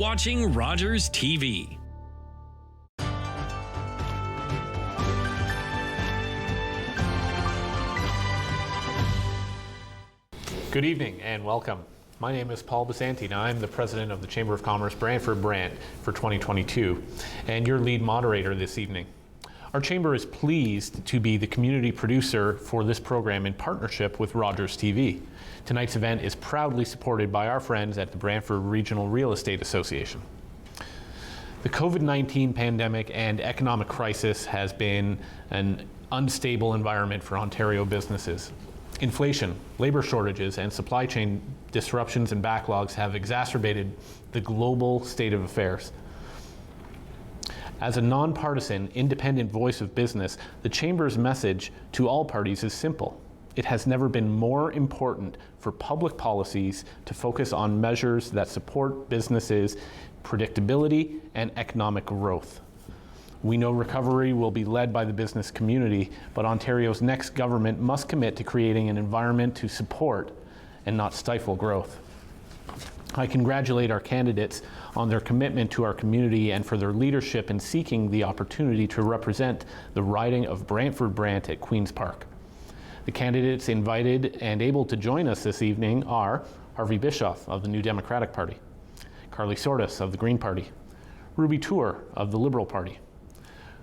Watching Rogers TV. Good evening and welcome. My name is Paul Basanti and I'm the President of the Chamber of Commerce Brantford-Brant for 2022 and your lead moderator this evening. Our Chamber is pleased to be the community producer for this program in partnership with Rogers TV. Tonight's event is proudly supported by our friends at the Brantford Regional Real Estate Association. The COVID-19 pandemic and economic crisis has been an unstable environment for Ontario businesses. Inflation, labor shortages, and supply chain disruptions and backlogs have exacerbated the global state of affairs. As a nonpartisan, independent voice of business, the Chamber's message to all parties is simple. It has never been more important for public policies to focus on measures that support businesses' predictability and economic growth. We know recovery will be led by the business community, but Ontario's next government must commit to creating an environment to support and not stifle growth. I congratulate our candidates on their commitment to our community and for their leadership in seeking the opportunity to represent the riding of Brantford-Brant at Queen's Park. The candidates invited and able to join us this evening are Harvey Bischoff of the New Democratic Party, Carly Sortis of the Green Party, Ruby Tour of the Liberal Party.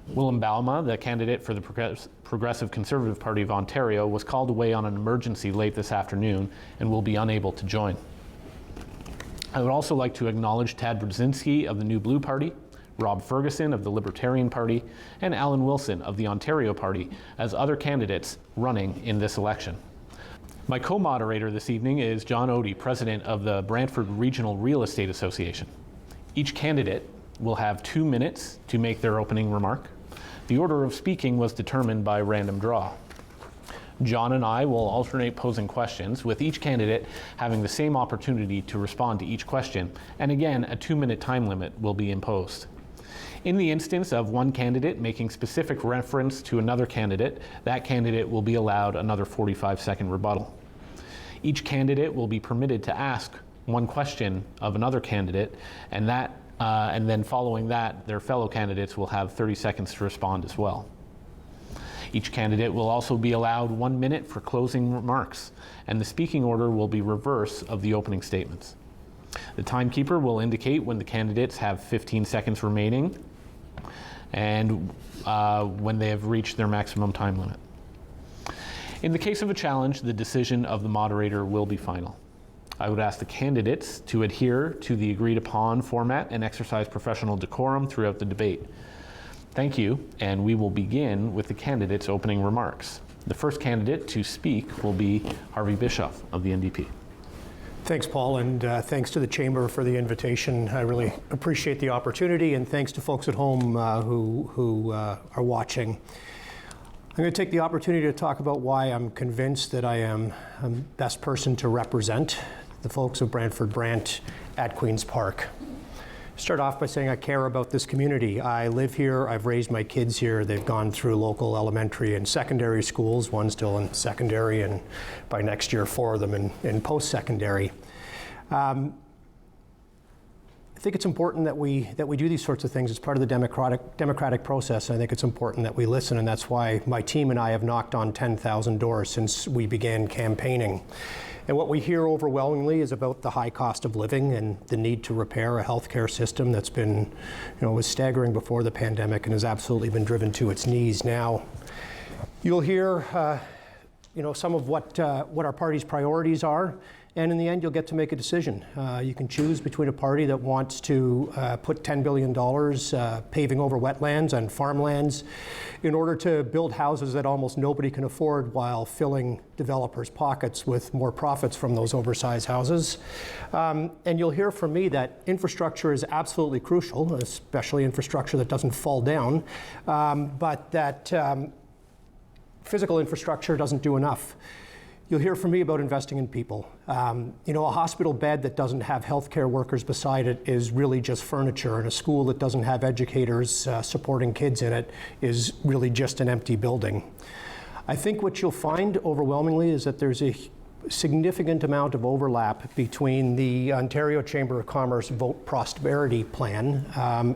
Willem Bauma, the candidate for the Progressive Conservative Party of Ontario, was called away on an emergency late this afternoon and will be unable to join. I would also like to acknowledge Tad Brzezinski of the New Blue Party, Rob Ferguson of the Libertarian Party, and Alan Wilson of the Ontario Party as other candidates running in this election. My co-moderator this evening is John Odie, President of the Brantford Regional Real Estate Association. Each candidate will have 2 minutes to make their opening remark. The order of speaking was determined by random draw. John and I will alternate posing questions, with each candidate having the same opportunity to respond to each question, and again, a 2-minute time limit will be imposed. In the instance of one candidate making specific reference to another candidate, that candidate will be allowed another 45-second rebuttal. Each candidate will be permitted to ask one question of another candidate, and then following that, their fellow candidates will have 30 seconds to respond as well. Each candidate will also be allowed 1 minute for closing remarks, and the speaking order will be reverse of the opening statements. The timekeeper will indicate when the candidates have 15 seconds remaining and when they have reached their maximum time limit. In the case of a challenge, the decision of the moderator will be final. I would ask the candidates to adhere to the agreed upon format and exercise professional decorum throughout the debate. Thank you, and we will begin with the candidates' opening remarks. The first candidate to speak will be Harvey Bischoff of the NDP. Thanks, Paul, and thanks to the Chamber for the invitation. I really appreciate the opportunity, and thanks to folks at home who are watching. I'm going to take the opportunity to talk about why I'm convinced that I am the best person to represent the folks of Brantford-Brant at Queen's Park. Start off by saying I care about this community. I live here, I've raised my kids here, they've gone through local elementary and secondary schools, one still in secondary, and by next year 4 of them in post-secondary. I think it's important that we do these sorts of things as part of the democratic process. I think it's important that we listen, and that's why my team and I have knocked on 10,000 doors since we began campaigning. And what we hear overwhelmingly is about the high cost of living and the need to repair a healthcare system that's been, was staggering before the pandemic and has absolutely been driven to its knees now. You'll hear, some of what our party's priorities are, and in the end, you'll get to make a decision. You can choose between a party that wants to put $10 billion paving over wetlands and farmlands in order to build houses that almost nobody can afford while filling developers' pockets with more profits from those oversized houses. And you'll hear from me that infrastructure is absolutely crucial, especially infrastructure that doesn't fall down, but that physical infrastructure doesn't do enough. You'll hear from me about investing in people. A hospital bed that doesn't have healthcare workers beside it is really just furniture, and a school that doesn't have educators supporting kids in it is really just an empty building. I think what you'll find overwhelmingly is that there's a significant amount of overlap between the Ontario Chamber of Commerce Vote Prosperity Plan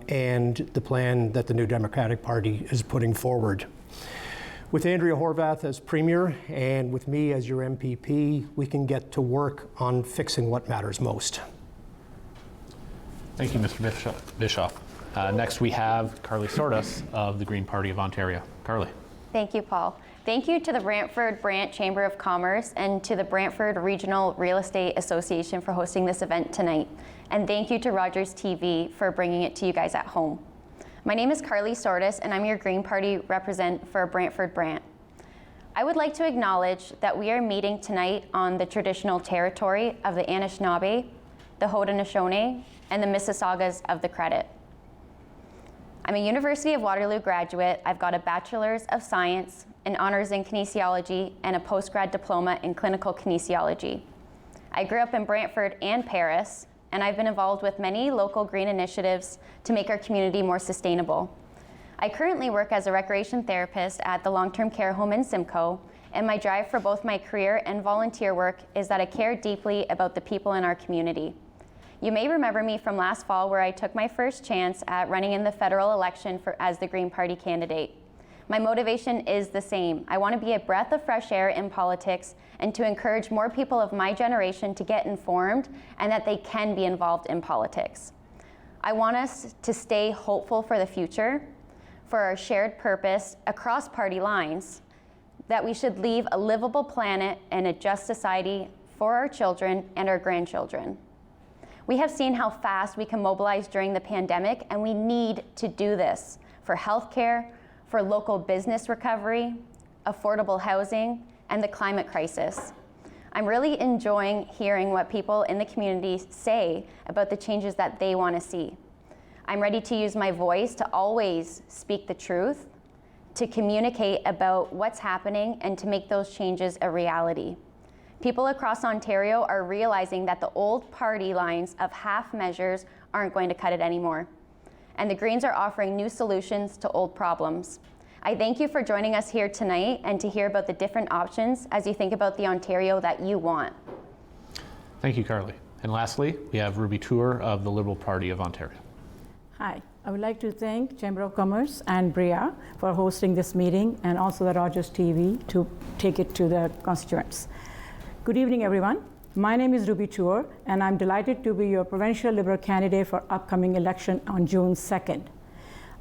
and the plan that the New Democratic Party is putting forward. With Andrea Horwath as Premier and with me as your MPP, we can get to work on fixing what matters most. Thank you, Mr. Bischoff. Next, we have Carly Sordas of the Green Party of Ontario. Carly. Thank you, Paul. Thank you to the Brantford-Brant Chamber of Commerce and to the Brantford Regional Real Estate Association for hosting this event tonight. And thank you to Rogers TV for bringing it to you guys at home. My name is Carly Sordas, and I'm your Green Party representative for Brantford-Brant. I would like to acknowledge that we are meeting tonight on the traditional territory of the Anishinaabe, the Haudenosaunee, and the Mississaugas of the Credit. I'm a University of Waterloo graduate. I've got a Bachelor's of Science, an honors in kinesiology, and a postgrad diploma in clinical kinesiology. I grew up in Brantford and Paris, and I've been involved with many local green initiatives to make our community more sustainable. I currently work as a recreation therapist at the long-term care home in Simcoe, and my drive for both my career and volunteer work is that I care deeply about the people in our community. You may remember me from last fall where I took my first chance at running in the federal election as the Green Party candidate. My motivation is the same. I want to be a breath of fresh air in politics and to encourage more people of my generation to get informed and that they can be involved in politics. I want us to stay hopeful for the future, for our shared purpose across party lines, that we should leave a livable planet and a just society for our children and our grandchildren. We have seen how fast we can mobilize during the pandemic, and we need to do this for healthcare, for local business recovery, affordable housing, and the climate crisis. I'm really enjoying hearing what people in the community say about the changes that they want to see. I'm ready to use my voice to always speak the truth, to communicate about what's happening, and to make those changes a reality. People across Ontario are realizing that the old party lines of half measures aren't going to cut it anymore. And the Greens are offering new solutions to old problems. I thank you for joining us here tonight and to hear about the different options as you think about the Ontario that you want. Thank you, Carly. And lastly, we have Ruby Tour of the Liberal Party of Ontario. Hi, I would like to thank Chamber of Commerce and BRIA for hosting this meeting and also the Rogers TV to take it to the constituents. Good evening, everyone. My name is Ruby Tour, and I'm delighted to be your provincial Liberal candidate for upcoming election on June 2nd.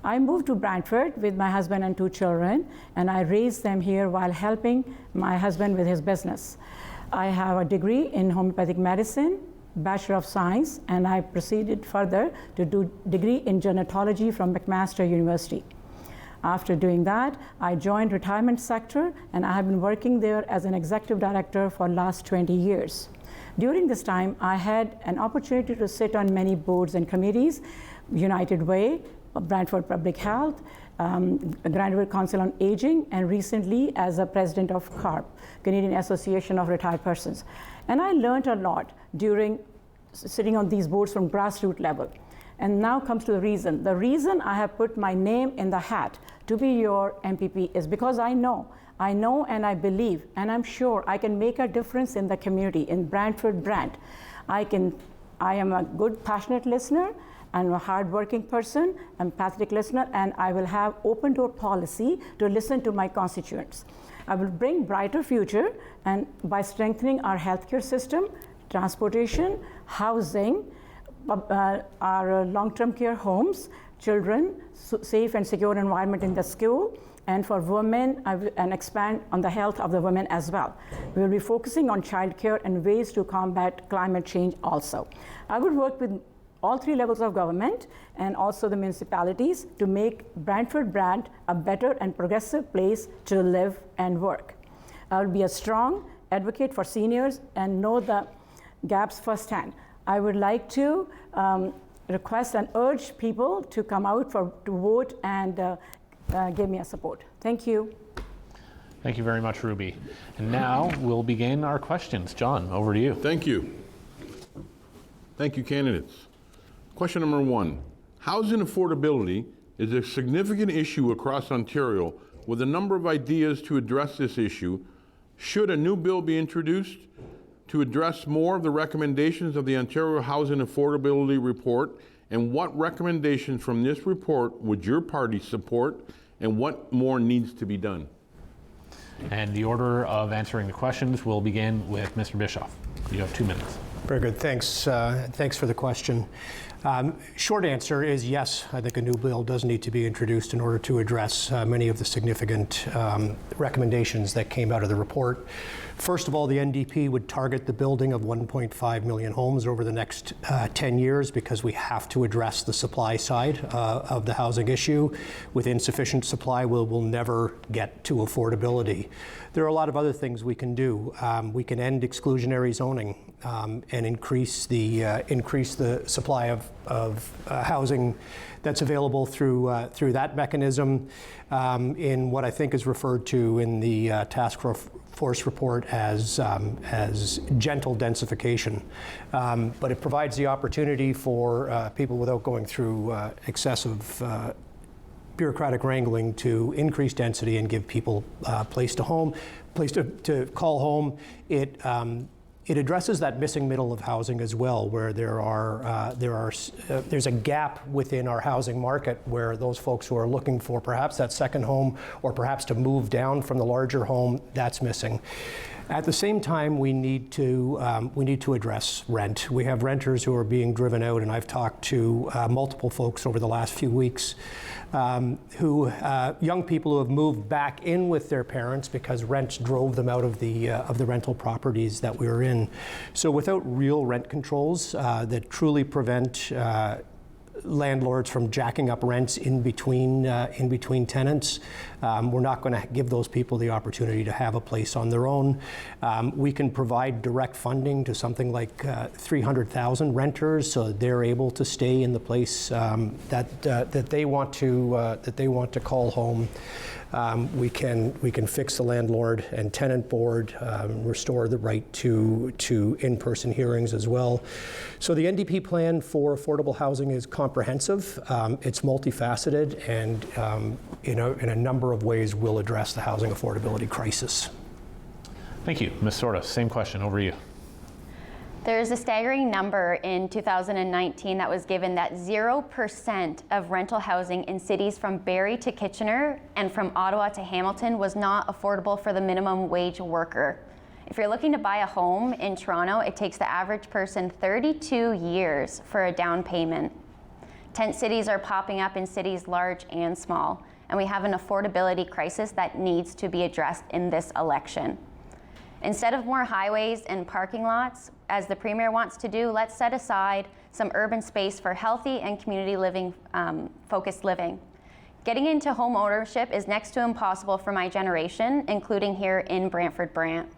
I moved to Brantford with my husband and 2 children, and I raised them here while helping my husband with his business. I have a degree in homeopathic medicine, Bachelor of Science, and I proceeded further to do degree in gerontology from McMaster University. After doing that, I joined retirement sector, and I have been working there as an executive director for the last 20 years. During this time, I had an opportunity to sit on many boards and committees, United Way, Brantford Public Health, Brantford Council on Aging, and recently as a president of CARP, Canadian Association of Retired Persons. And I learned a lot during sitting on these boards from grassroots level. And now comes to the reason. The reason I have put my name in the hat to be your MPP is because I know and I believe, and I'm sure I can make a difference in the community, in Brantford-Brant. I am a good, passionate listener, I'm a hardworking person, empathetic listener, and I will have open door policy to listen to my constituents. I will bring brighter future and by strengthening our healthcare system, transportation, housing, our long-term care homes, children, safe and secure environment in the school, and for women, and expand on the health of the women as well. We will be focusing on childcare and ways to combat climate change also. I will work with all 3 levels of government and also the municipalities to make Brantford-Brant a better and progressive place to live and work. I will be a strong advocate for seniors and know the gaps firsthand. I would like to request and urge people to come out to vote and give me a support. Thank you. Thank you very much, Ruby. And now we'll begin our questions. John, over to you. Thank you. Thank you, candidates. Question number 1. Housing affordability is a significant issue across Ontario with a number of ideas to address this issue. Should a new bill be introduced? to address more of the recommendations of the Ontario Housing Affordability Report, and what recommendations from this report would your party support, and what more needs to be done? And the order of answering the questions will begin with Mr. Bischoff. You have 2 minutes. Very good. Thanks. Thanks for the question. Short answer is yes, I think a new bill does need to be introduced in order to address many of the significant recommendations that came out of the report. First of all, the NDP would target the building of 1.5 million homes over the next 10 years because we have to address the supply side of the housing issue. With insufficient supply, we'll never get to affordability. There are a lot of other things we can do. We can end exclusionary zoning and increase the supply of housing that's available through that mechanism in what I think is referred to in the task force report as gentle densification. But it provides the opportunity for people without going through excessive bureaucratic wrangling to increase density and give people a place to call home. It addresses that missing middle of housing as well, where there's a gap within our housing market where those folks who are looking for perhaps that second home or perhaps to move down from the larger home, that's missing. At the same time, we need to address rent. We have renters who are being driven out, and I've talked to multiple folks over the last few weeks young people who have moved back in with their parents because rent drove them out of the rental properties that we were in. So without real rent controls that truly prevent landlords from jacking up rents in between tenants, we're not going to give those people the opportunity to have a place on their own. We can provide direct funding to something like 300,000 renters, so they're able to stay in the place that they want to call home. We can fix the landlord and tenant board, restore the right to in-person hearings as well. So the NDP plan for affordable housing is comprehensive. It's multifaceted, and in a number of ways will address the housing affordability crisis. Thank you. Ms. Sorda, same question, over to you. There's a staggering number in 2019 that was given that 0% of rental housing in cities from Barrie to Kitchener and from Ottawa to Hamilton was not affordable for the minimum wage worker. If you're looking to buy a home in Toronto, it takes the average person 32 years for a down payment. Tent cities are popping up in cities large and small, and we have an affordability crisis that needs to be addressed in this election. Instead of more highways and parking lots, as the Premier wants to do, let's set aside some urban space for healthy and community living, focused living. Getting into home ownership is next to impossible for my generation, including here in Brantford-Brant.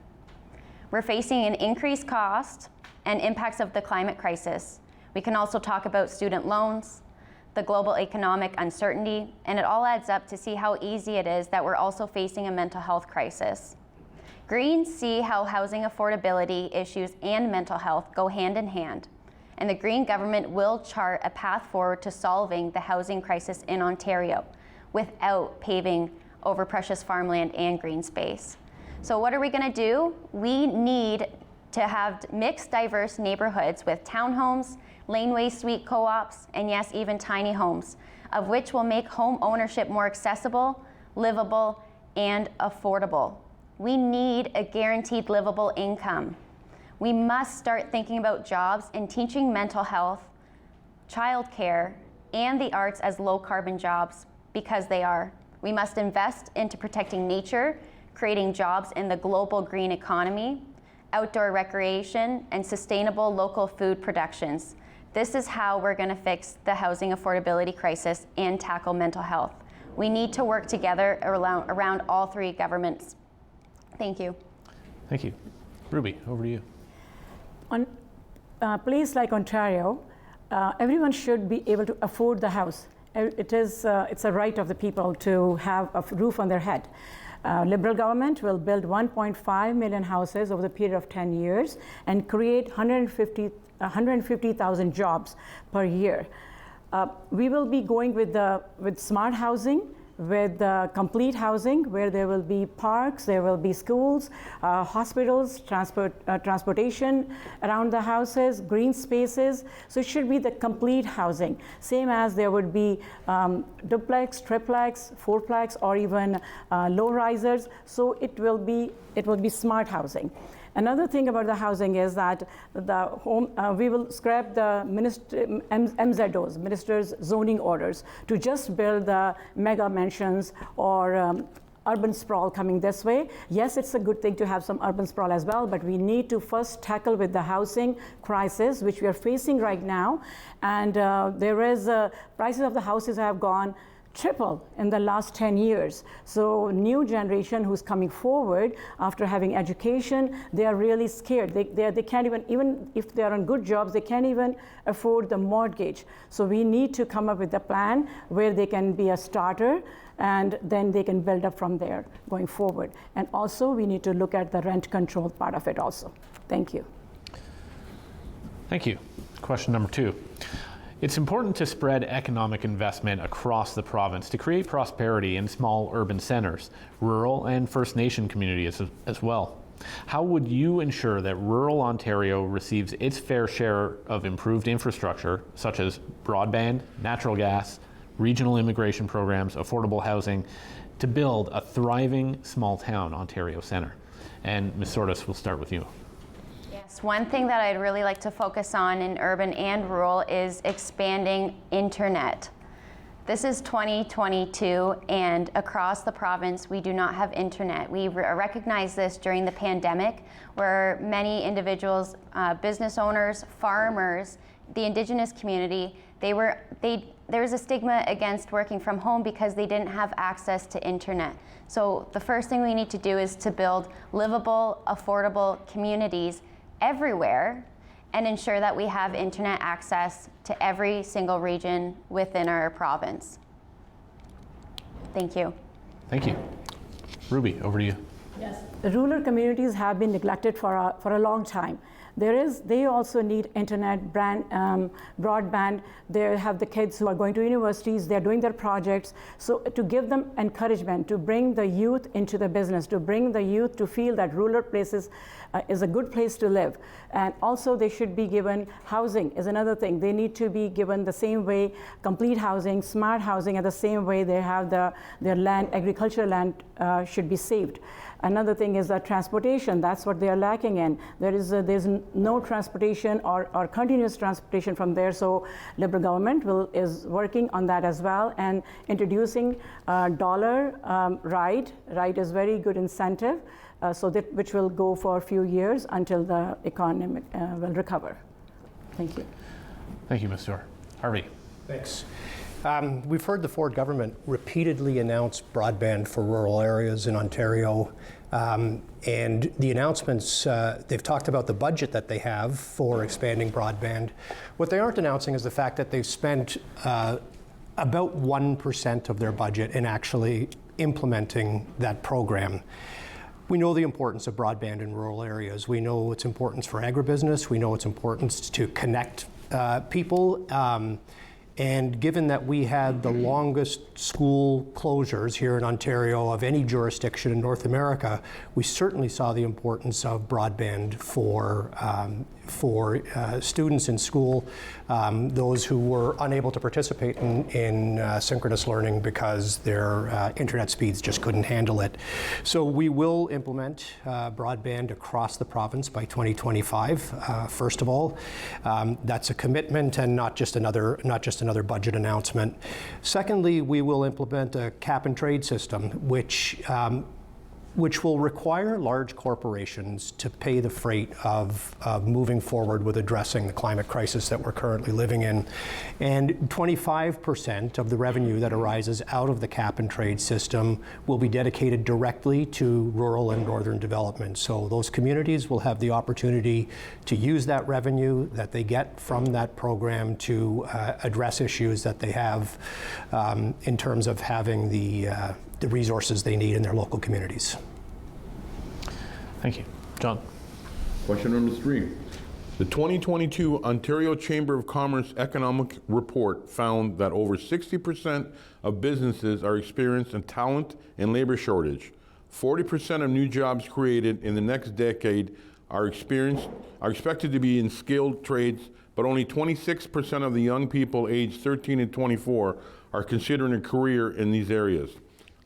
We're facing an increased cost and impacts of the climate crisis. We can also talk about student loans, the global economic uncertainty, and it all adds up to see how easy it is that we're also facing a mental health crisis. Greens see how housing affordability issues and mental health go hand in hand, and the Green government will chart a path forward to solving the housing crisis in Ontario without paving over precious farmland and green space. So what are we going to do? We need to have mixed, diverse neighborhoods with townhomes, laneway suite co-ops, and yes, even tiny homes, of which will make home ownership more accessible, livable, and affordable. We need a guaranteed livable income. We must start thinking about jobs and teaching mental health, childcare, and the arts as low-carbon jobs, because they are. We must invest into protecting nature, creating jobs in the global green economy, outdoor recreation, and sustainable local food productions. This is how we're going to fix the housing affordability crisis and tackle mental health. We need to work together around all three governments. Thank you. Thank you. Ruby, over to you. On a place like Ontario, everyone should be able to afford the house. It's a right of the people to have a roof on their head. Liberal government will build 1.5 million houses over the period of 10 years and create 150,000 jobs per year. We will be going with smart housing with complete housing where there will be parks, there will be schools, hospitals, transportation around the houses, green spaces. So it should be the complete housing, same as there would be duplex, triplex, fourplex, or even low risers. So it will be smart housing. Another thing about the housing is that the home, we will scrap the MZOs, Minister's Zoning Orders, to just build the mega mansions or urban sprawl coming this way. Yes, it's a good thing to have some urban sprawl as well, but we need to first tackle with the housing crisis, which we are facing right now. And prices of the houses have gone triple in the last 10 years. So new generation who's coming forward after having education, they are really scared. They can't even if they are on good jobs, they can't even afford the mortgage. So we need to come up with a plan where they can be a starter and then they can build up from there going forward. And also we need to look at the rent control part of it also. Thank you. Thank you. Question number 2. It's important to spread economic investment across the province to create prosperity in small urban centers, rural and First Nation communities as well. How would you ensure that rural Ontario receives its fair share of improved infrastructure, such as broadband, natural gas, regional immigration programs, affordable housing, to build a thriving small town Ontario centre? And Ms. Sordas, we'll start with you. One thing that I'd really like to focus on in urban and rural is expanding internet. This is 2022, and across the province, we do not have internet. We recognized this during the pandemic, where many individuals, business owners, farmers, the Indigenous community, there was a stigma against working from home because they didn't have access to internet. So the first thing we need to do is to build livable, affordable communities everywhere and ensure that we have internet access to every single region within our province. Thank you. Thank you. Ruby, over to you. Yes. Rural communities have been neglected for a long time. They also need internet, broadband. They have the kids who are going to universities, they're doing their projects. So to give them encouragement, to bring the youth into the business, to bring the youth to feel that rural places is a good place to live. And also they should be given housing is another thing. They need to be given the same way, complete housing, smart housing, and the same way they have their land, agricultural land should be saved. Another thing is transportation. That's what they are lacking in. There's no transportation or continuous transportation from there. So Liberal government is working on that as well and introducing dollar ride. Ride is very good incentive, which will go for a few years until the economy will recover. Thank you. Thank you, Mr. Harvey. Thanks. We've heard the Ford government repeatedly announce broadband for rural areas in Ontario. And the announcements, they've talked about the budget that they have for expanding broadband. What they aren't announcing is the fact that they've spent about 1% of their budget in actually implementing that program. We know the importance of broadband in rural areas. We know its importance for agribusiness. We know its importance to connect people. And given that we had the longest school closures here in Ontario of any jurisdiction in North America, we certainly saw the importance of broadband for students in school, those who were unable to participate in synchronous learning because their internet speeds just couldn't handle it. So we will implement broadband across the province by 2025. First of all, that's a commitment and not just another budget announcement. Secondly, we will implement a cap and trade system, which will require large corporations to pay the freight of moving forward with addressing the climate crisis that we're currently living in. And 25% of the revenue that arises out of the cap and trade system will be dedicated directly to rural and northern development. So those communities will have the opportunity to use that revenue that they get from that program to address issues that they have in terms of having the resources they need in their local communities. Thank you. John. Question number 3. The 2022 Ontario Chamber of Commerce Economic Report found that over 60% of businesses are experiencing a talent and labor shortage. 40% of new jobs created in the next decade are expected to be in skilled trades, but only 26% of the young people aged 13 and 24 are considering a career in these areas.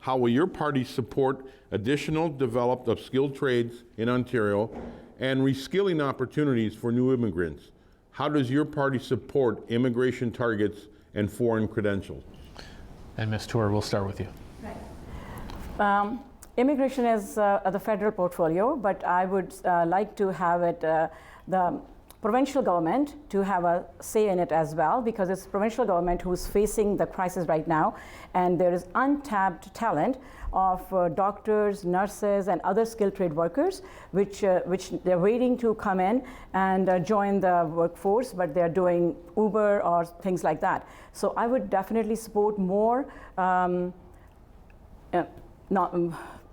How will your party support additional development of skilled trades in Ontario and reskilling opportunities for new immigrants? How does your party support immigration targets and foreign credentials? And Ms. Tour, we'll start with you. Immigration is the federal portfolio, but I would like to have it the provincial government to have a say in it as well, because it's provincial government who's facing the crisis right now, and there is untapped talent of doctors, nurses, and other skilled trade workers, which they're waiting to come in and join the workforce, but they're doing Uber or things like that. So I would definitely support more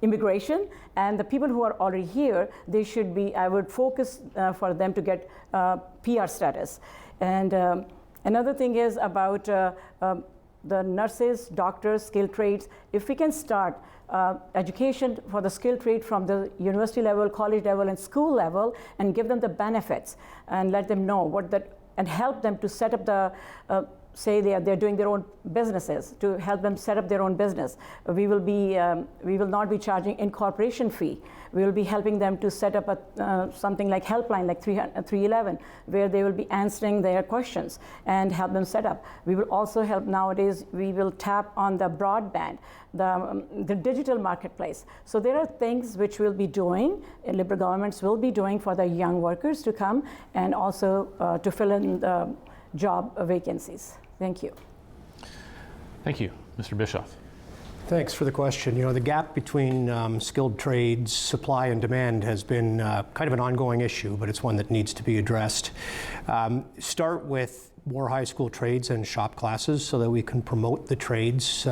immigration, and the people who are already here, they should be, I would focus for them to get PR status. And another thing is about the nurses, doctors, skilled trades. If we can start education for the skilled trade from the university level, college level, and school level, and give them the benefits and let them know what that, and help them to set up the say they're doing their own businesses, to help them set up their own business. We will not be charging incorporation fee. We will be helping them to set up something like helpline, like 311, where they will be answering their questions and help them set up. We will also help nowadays, we will tap on the broadband, the digital marketplace. So there are things which we'll be doing, Liberal governments will be doing for the young workers to come, and also to fill in the job vacancies. Thank you. Thank you. Mr. Bischoff. Thanks for the question. You know, the gap between skilled trades, supply and demand has been kind of an ongoing issue, but it's one that needs to be addressed. Start with more high school trades and shop classes so that we can promote the trades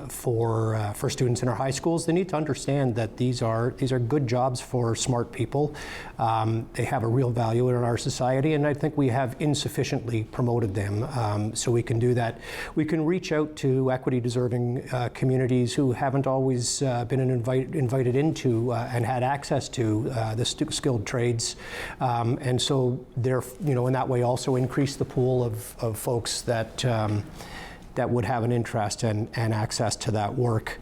for students in our high schools. They need to understand that these are good jobs for smart people. They have a real value in our society, and I think we have insufficiently promoted them. So we can do that. We can reach out to equity-deserving communities who haven't always been invited into and had access to the skilled trades, and so they're, you know, in that way also increase the pool of folks that that would have an interest and access to that work.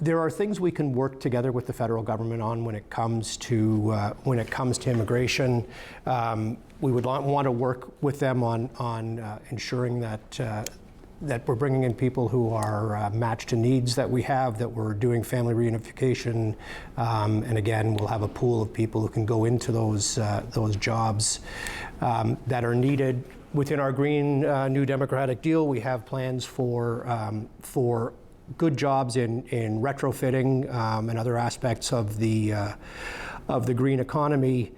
There are things we can work together with the federal government on when it comes to immigration. We would want to work with them on ensuring that that we're bringing in people who are matched to needs that we have, that we're doing family reunification, and again, we'll have a pool of people who can go into those jobs that are needed. Within our Green New Democratic Deal, we have plans for good jobs in retrofitting and other aspects of the green economy.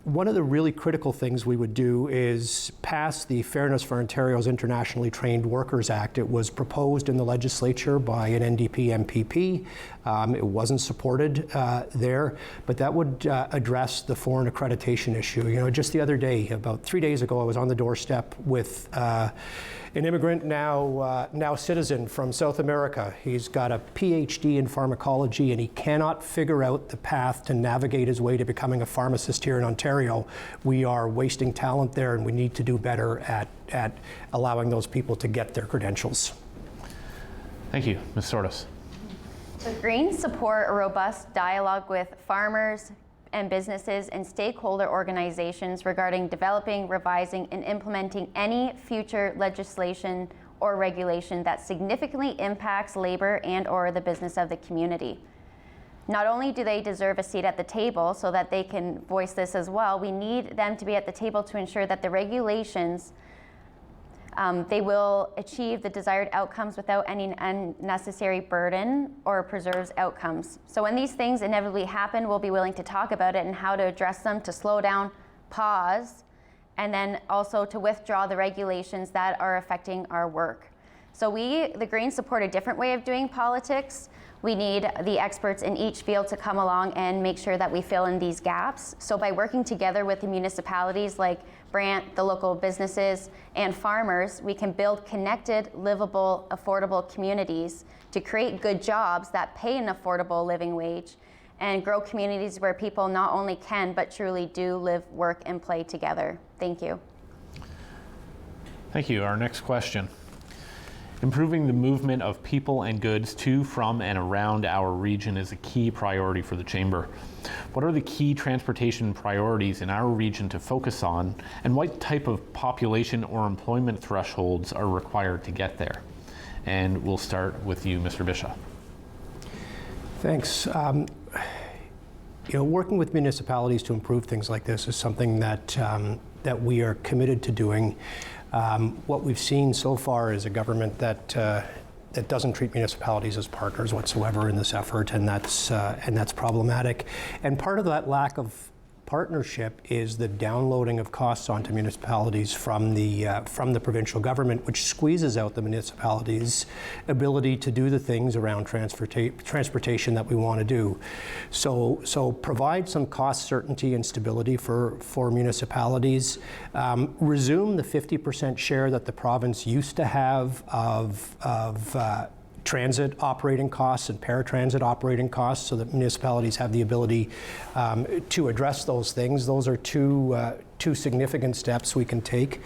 One of the really critical things we would do is pass the Fairness for Ontario's Internationally Trained Workers Act. It was proposed in the legislature by an NDP MPP. It wasn't supported there, but that would address the foreign accreditation issue. You know, just the other day, about 3 days ago, I was on the doorstep with an immigrant, now citizen from South America. He's got a PhD in pharmacology, and he cannot figure out the path to navigate his way to becoming a pharmacist here in Ontario. We are wasting talent there, and we need to do better at allowing those people to get their credentials. Thank you. Ms. Sordas. The Greens support a robust dialogue with farmers and businesses and stakeholder organizations regarding developing, revising, and implementing any future legislation or regulation that significantly impacts labor and/or the business of the community. Not only do they deserve a seat at the table so that they can voice this as well, we need them to be at the table to ensure that the regulations they will achieve the desired outcomes without any unnecessary burden or preserves outcomes. So when these things inevitably happen, we'll be willing to talk about it and how to address them, to slow down, pause, and then also to withdraw the regulations that are affecting our work. So the Greens support a different way of doing politics. We need the experts in each field to come along and make sure that we fill in these gaps. So by working together with the municipalities like Brant, the local businesses, and farmers, we can build connected, livable, affordable communities to create good jobs that pay an affordable living wage and grow communities where people not only can, but truly do live, work, and play together. Thank you. Thank you. Our next question. Improving the movement of people and goods to, from, and around our region is a key priority for the Chamber. What are the key transportation priorities in our region to focus on, and what type of population or employment thresholds are required to get there? And we'll start with you, Mr. Bishop. Thanks. Working with municipalities to improve things like this is something that we are committed to doing. What we've seen so far is a government that doesn't treat municipalities as partners whatsoever in this effort, and that's problematic. And part of that lack of partnership is the downloading of costs onto municipalities from the provincial government, which squeezes out the municipalities' ability to do the things around transportation that we want to do. So provide some cost certainty and stability for municipalities. Resume the 50% share that the province used to have of transit operating costs and paratransit operating costs, so that municipalities have the ability to address those things. Those are two significant steps we can take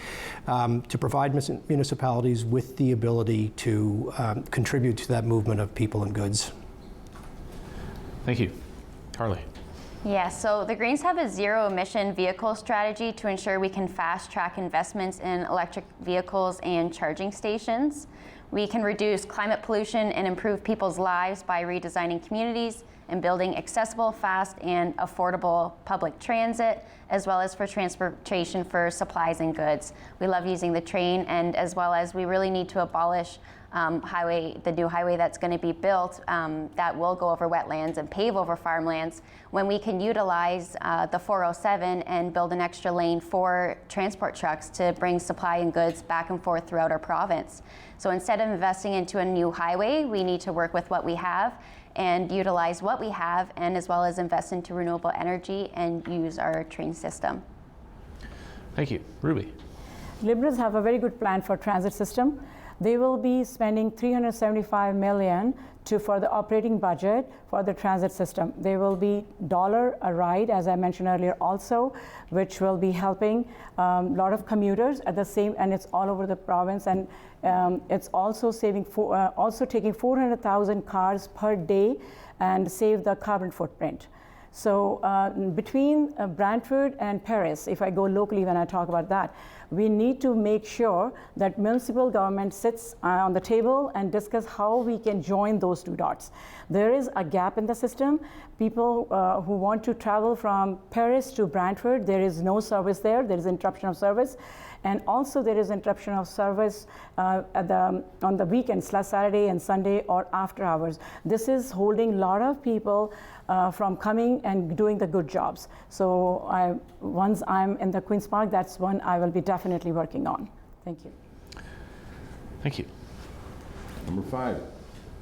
to provide municipalities with the ability to contribute to that movement of people and goods. Thank you. Carly. Yes, so the Greens have a zero-emission vehicle strategy to ensure we can fast-track investments in electric vehicles and charging stations. We can reduce climate pollution and improve people's lives by redesigning communities and building accessible, fast, and affordable public transit, as well as for transportation for supplies and goods. We love using the train, and as well as we really need to abolish the new highway that's going to be built that will go over wetlands and pave over farmlands, when we can utilize the 407 and build an extra lane for transport trucks to bring supply and goods back and forth throughout our province. So instead of investing into a new highway, we need to work with what we have and utilize what we have, and as well as invest into renewable energy and use our train system. Thank you. Ruby. Liberals have a very good plan for transit system. They will be spending $375 million for the operating budget for the transit system. There will be $1 a ride, as I mentioned earlier, also, which will be helping a lot of commuters at the same, and it's all over the province, and it's also taking 400,000 cars per day and save the carbon footprint. So between Brantford and Paris, if I go locally when I talk about that, we need to make sure that municipal government sits on the table and discuss how we can join those two dots. There is a gap in the system. People who want to travel from Paris to Brantford, there is no service there. There is interruption of service. And also there is interruption of service on the weekends, Saturday and Sunday, or after hours. This is holding a lot of people from coming and doing the good jobs. So once I'm in the Queen's Park, that's one I will be definitely working on. Thank you. Thank you. Number 5.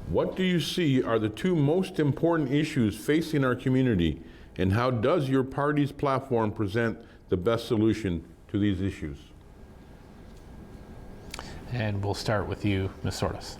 What do you see are the two most important issues facing our community, and how does your party's platform present the best solution to these issues? And we'll start with you, Ms. Sordas.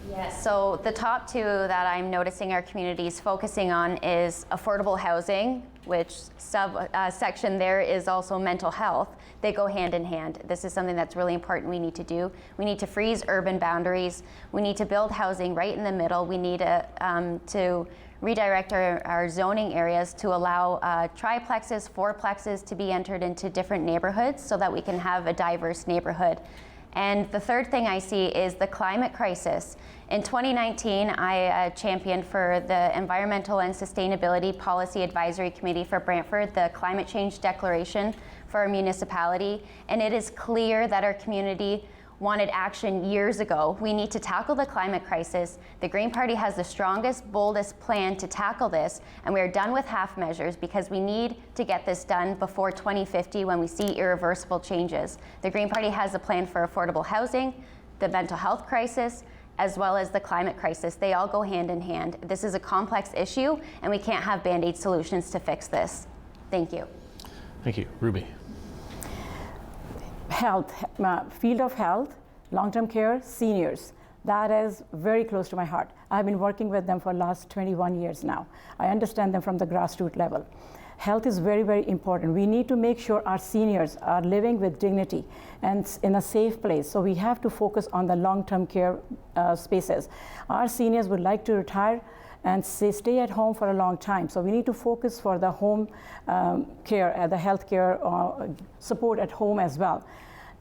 Yes, so the top two that I'm noticing our community is focusing on is affordable housing, which section there is also mental health. They go hand in hand. This is something that's really important we need to do. We need to freeze urban boundaries. We need to build housing right in the middle. We need to redirect our zoning areas to allow triplexes, fourplexes to be entered into different neighborhoods so that we can have a diverse neighborhood. And the third thing I see is the climate crisis. In 2019, I championed for the Environmental and Sustainability Policy Advisory Committee for Brantford, the Climate Change Declaration for our municipality. And it is clear that our community wanted action years ago. We need to tackle the climate crisis. The Green Party has the strongest, boldest plan to tackle this, and we are done with half measures because we need to get this done before 2050 when we see irreversible changes. The Green Party has a plan for affordable housing, the mental health crisis, as well as the climate crisis. They all go hand in hand. This is a complex issue, and we can't have Band-Aid solutions to fix this. Thank you. Thank you. Ruby. Health, field of health, long-term care, seniors. That is very close to my heart. I've been working with them for the last 21 years now. I understand them from the grassroots level. Health is very, very important. We need to make sure our seniors are living with dignity and in a safe place. So we have to focus on the long-term care spaces. Our seniors would like to retire and stay at home for a long time. So we need to focus for the home care, the health care support at home as well.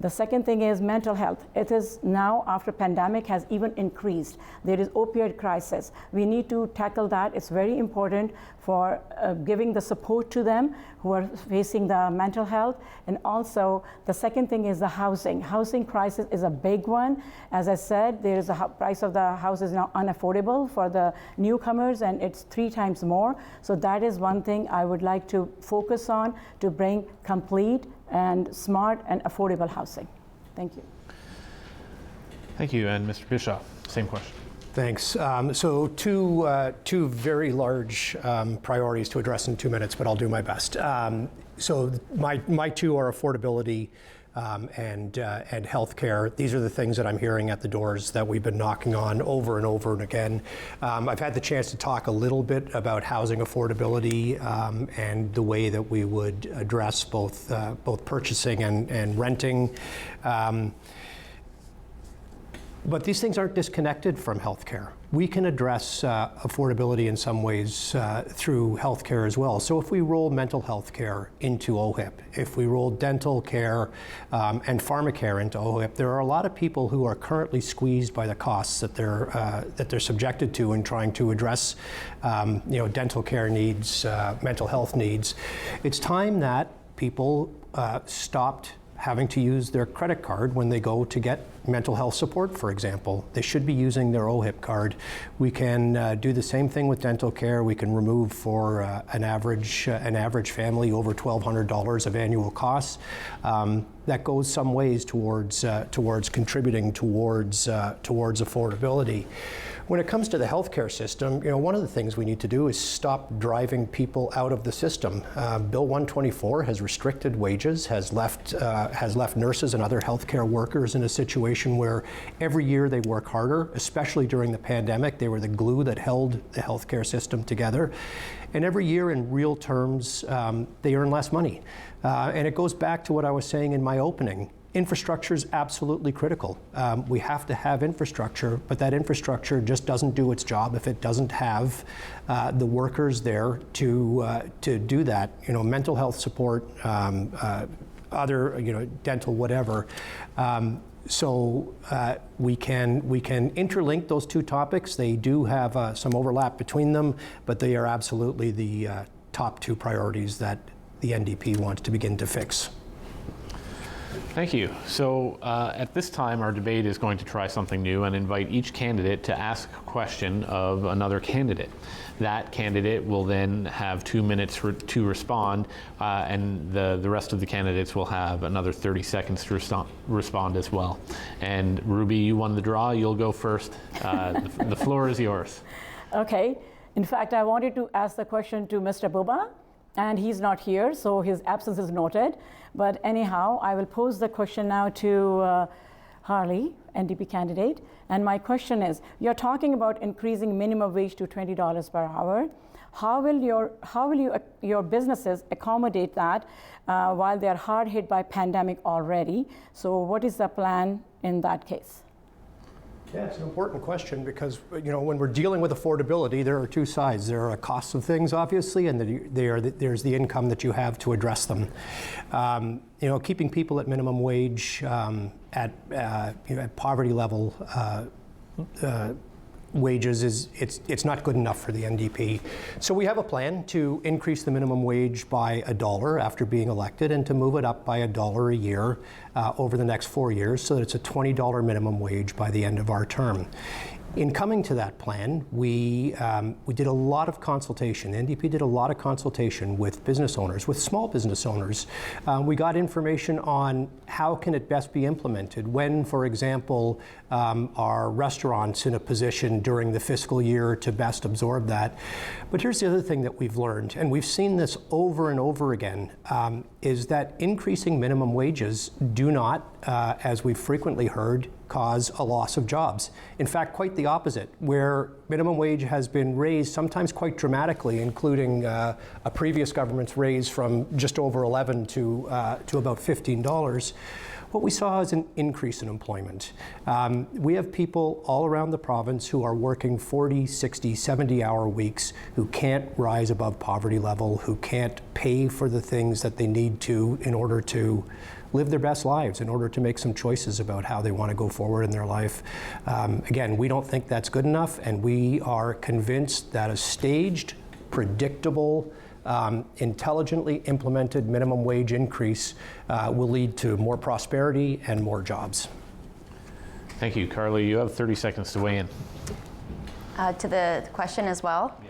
The second thing is mental health. It is now, after pandemic, has even increased. There is opioid crisis. We need to tackle that. It's very important for giving the support to them who are facing the mental health. And also, the second thing is the housing. Housing crisis is a big one. As I said, there is price of the house is now unaffordable for the newcomers, and it's 3 times more. So that is one thing I would like to focus on to bring complete and smart and affordable housing. Thank you. Thank you. And Mr. Bischoff, same question. Thanks. So two very large priorities to address in 2 minutes, but I'll do my best. So my two are affordability and healthcare. These are the things that I'm hearing at the doors that we've been knocking on over and over and again. I've had the chance to talk a little bit about housing affordability and the way that we would address both purchasing and renting. But these things aren't disconnected from healthcare. We can address affordability in some ways through healthcare as well. So if we roll mental health care into OHIP, if we roll dental care and pharmacare into OHIP, there are a lot of people who are currently squeezed by the costs that they're subjected to in trying to address dental care needs, mental health needs. It's time that people stopped having to use their credit card when they go to get mental health support, for example. They should be using their OHIP card. We can do the same thing with dental care. We can remove for an average family over $1,200 of annual costs. That goes some ways towards contributing towards affordability. When it comes to the healthcare system, one of the things we need to do is stop driving people out of the system. Bill 124 has restricted wages, has left nurses and other healthcare workers in a situation where every year they work harder, especially during the pandemic. They were the glue that held the healthcare system together. And every year in real terms, they earn less money. And it goes back to what I was saying in my opening. Infrastructure is absolutely critical. We have to have infrastructure, but that infrastructure just doesn't do its job if it doesn't have the workers there to do that. Mental health support, other, dental, whatever. So we can interlink those two topics. They do have some overlap between them, but they are absolutely the top two priorities that the NDP wants to begin to fix. Thank you. So at this time, our debate is going to try something new and invite each candidate to ask a question of another candidate. That candidate will then have 2 minutes to respond, and the rest of the candidates will have another 30 seconds to respond as well. And Ruby, you won the draw. You'll go first. The floor is yours. Okay. In fact, I wanted to ask the question to Mr. Boba, and he's not here, so his absence is noted. But anyhow, I will pose the question now to Harley, NDP candidate. And my question is, you're talking about increasing minimum wage to $20 per hour. How will your businesses accommodate that while they're hard hit by pandemic already? So what is the plan in that case? Yeah, it's an important question because when we're dealing with affordability, there are two sides. There are costs of things, obviously, and there's the income that you have to address them. Keeping people at minimum wage at poverty level wages it's not good enough for the NDP. So we have a plan to increase the minimum wage by $1 after being elected and to move it up by $1 a year over the next 4 years so that it's a $20 minimum wage by the end of our term. In coming to that plan, we did a lot of consultation. NDP did a lot of consultation with business owners, with small business owners. We got information on how can it best be implemented. When, for example, are restaurants in a position during the fiscal year to best absorb that? But here's the other thing that we've learned, and we've seen this over and over again, is that increasing minimum wages do not, as we've frequently heard, cause a loss of jobs. In fact, quite the opposite, where minimum wage has been raised, sometimes quite dramatically, including a previous government's raise from just over $11 to about $15. What we saw is an increase in employment. We have people all around the province who are working 40, 60, 70-hour weeks, who can't rise above poverty level, who can't pay for the things that they need to in order to live their best lives, in order to make some choices about how they want to go forward in their life. Again, we don't think that's good enough, and we are convinced that a staged, predictable, intelligently implemented minimum wage increase will lead to more prosperity and more jobs. Thank you. Carly, you have 30 seconds to weigh in. To the question as well?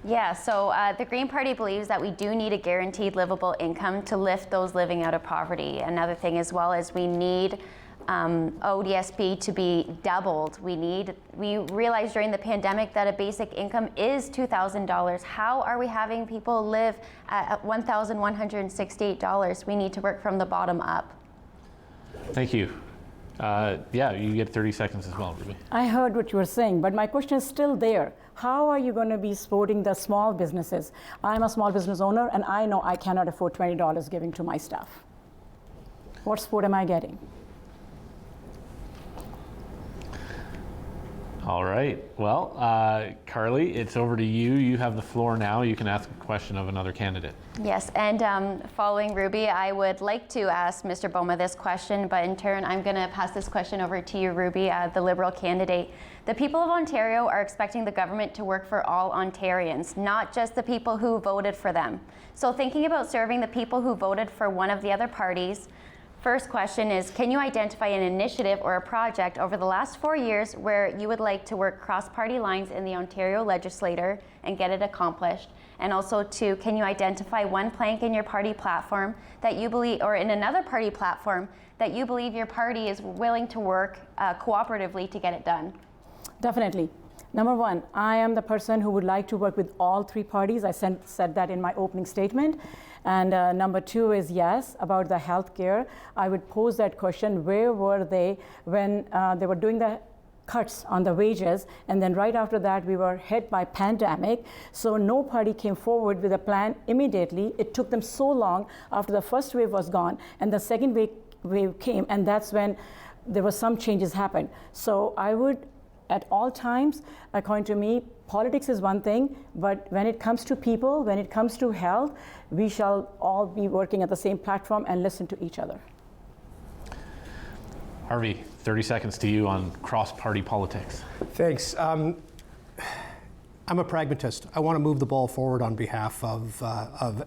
Yeah, so the Green Party believes that we do need a guaranteed livable income to lift those living out of poverty. Another thing as well is we need ODSP to be doubled. We realized during the pandemic that a basic income is $2,000. How are we having people live at $1,168? We need to work from the bottom up. Thank you. Yeah, you get 30 seconds as well, Ruby. I heard what you were saying, but my question is still there. How are you going to be supporting the small businesses? I'm a small business owner, and I know I cannot afford $20 giving to my staff. What support am I getting? All right. Well, Carly, it's over to you. You have the floor now. You can ask a question of another candidate. Yes, and following Ruby, I would like to ask Mr. Boma this question, but in turn, I'm going to pass this question over to you, Ruby, the Liberal candidate. The people of Ontario are expecting the government to work for all Ontarians, not just the people who voted for them. So thinking about serving the people who voted for one of the other parties, first question is, can you identify an initiative or a project over the last 4 years where you would like to work cross-party lines in the Ontario legislature and get it accomplished? And also, two, can you identify one plank in your party platform that you believe, or in another party platform, that you believe your party is willing to work cooperatively to get it done? Definitely. Number one, I am the person who would like to work with all three parties. I said that in my opening statement. And number two is yes, about the healthcare. I would pose that question, where were they when they were doing the cuts on the wages, and then right after that we were hit by pandemic, so no party came forward with a plan immediately. It took them so long after the first wave was gone and the second wave came, and that's when there were some changes happened. So I would, at all times, according to me, politics is one thing, but when it comes to people, when it comes to health, we shall all be working at the same platform and listen to each other. Harvey, 30 seconds to you on cross-party politics. Thanks. I'm a pragmatist. I want to move the ball forward on behalf of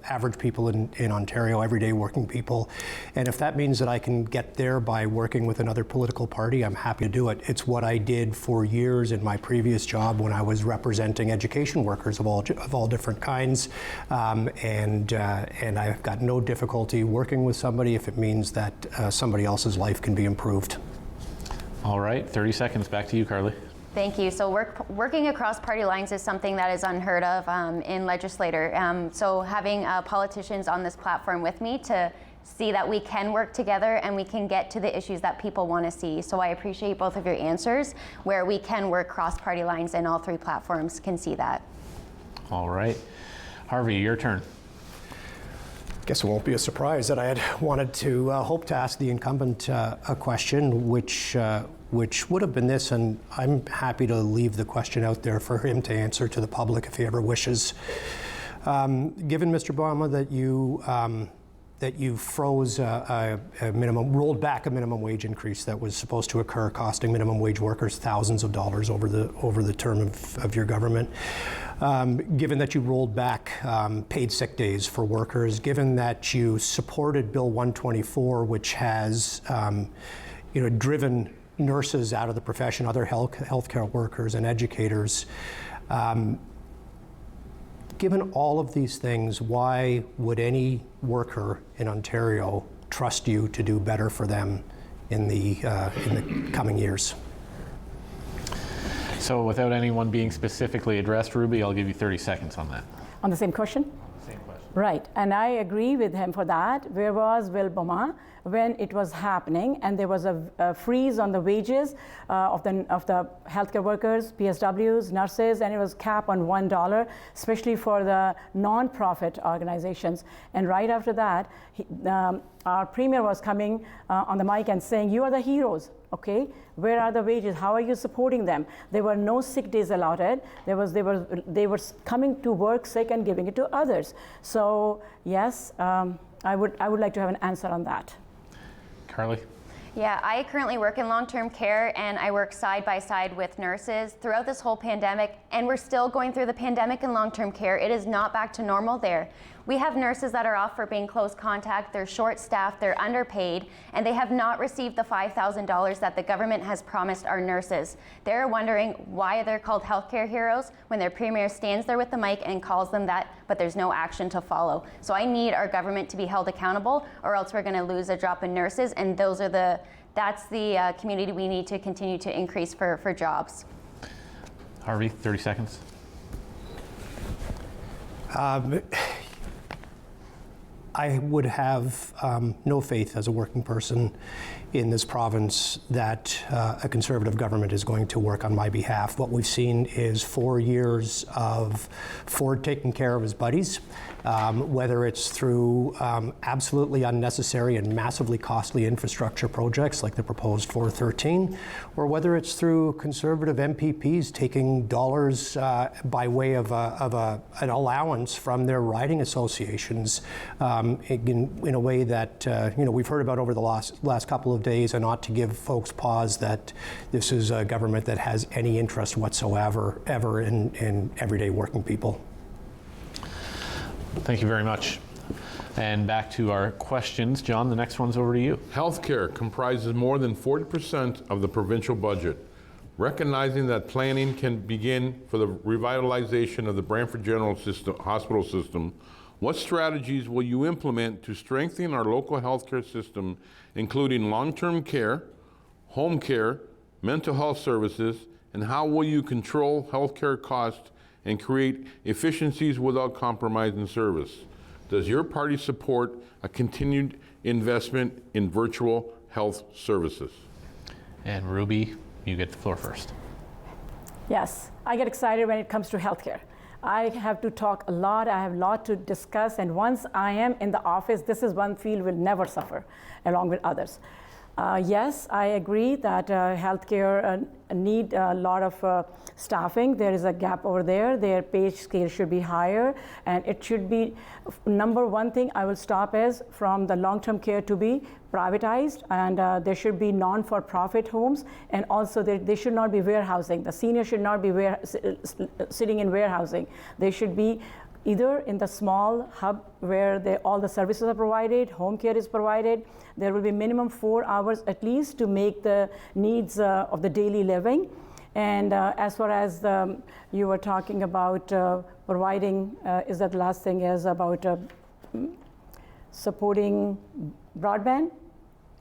average people in Ontario, everyday working people. And if that means that I can get there by working with another political party, I'm happy to do it. It's what I did for years in my previous job when I was representing education workers of all different kinds. And I've got no difficulty working with somebody if it means that somebody else's life can be improved. All right, 30 seconds. Back to you, Carly. Thank you. So working across party lines is something that is unheard of in legislature. So having politicians on this platform with me to see that we can work together and we can get to the issues that people want to see. So I appreciate both of your answers where we can work cross party lines and all three platforms can see that. All right. Harvey, your turn. Guess it won't be a surprise that I had wanted to hope to ask the incumbent a question which would have been this, and I'm happy to leave the question out there for him to answer to the public if he ever wishes. Given, Mr. Boma, that you froze a minimum, rolled back a minimum wage increase that was supposed to occur, costing minimum wage workers thousands of dollars over the term of your government. Given that you rolled back paid sick days for workers, given that you supported Bill 124, which has driven nurses out of the profession, other healthcare workers and educators. Given all of these things, why would any worker in Ontario trust you to do better for them in the coming years? So without anyone being specifically addressed, Ruby, I'll give you 30 seconds on that. On the same question? Same question. Right, and I agree with him for that. Where was Will Boma when it was happening and there was a freeze on the wages of the healthcare workers, PSWs, nurses, and it was capped on $1, especially for the non-profit organizations. And right after that, our premier was coming on the mic and saying, "You are the heroes, okay? Where are the wages? How are you supporting them?" There were no sick days allotted. They were coming to work sick and giving it to others. So yes, I would like to have an answer on that. Carly? Yeah, I currently work in long-term care, and I work side by side with nurses throughout this whole pandemic, and we're still going through the pandemic in long-term care. It is not back to normal there. We have nurses that are off for being close contact, they're short-staffed, they're underpaid, and they have not received the $5,000 that the government has promised our nurses. They're wondering why they're called healthcare heroes when their premier stands there with the mic and calls them that, but there's no action to follow. So I need our government to be held accountable, or else we're gonna lose a drop in nurses, and that's the community we need to continue to increase for jobs. Harvey, 30 seconds. I would have no faith as a working person in this province that a Conservative government is going to work on my behalf. What we've seen is 4 years of Ford taking care of his buddies, whether it's through absolutely unnecessary and massively costly infrastructure projects like the proposed 413, or whether it's through Conservative MPPs taking dollars by way of an allowance from their riding associations in a way that we've heard about over the last couple of days, and ought to give folks pause that this is a government that has any interest whatsoever in everyday working people. Thank you very much. And back to our questions. John, the next one's over to you. Healthcare comprises more than 40% of the provincial budget. Recognizing that planning can begin for the revitalization of the Brantford General Hospital System, what strategies will you implement to strengthen our local healthcare system, including long-term care, home care, mental health services, and how will you control healthcare costs and create efficiencies without compromising service? Does your party support a continued investment in virtual health services? And Ruby, you get the floor first. Yes, I get excited when it comes to healthcare. I have to talk a lot, I have a lot to discuss, and once I am in the office, this is one field will never suffer, along with others. Yes, I agree that healthcare need a lot of staffing. There is a gap over there. Their pay scale should be higher, and it should be, number one thing I will stop is from the long-term care to be privatized, and there should be non-for-profit homes, and also they should not be warehousing. The seniors should not be sitting in warehousing. They should be either in the small hub where all the services are provided, home care is provided. There will be minimum 4 hours at least to make the needs of the daily living. And as far as you were talking about providing, is that the last thing is about supporting broadband?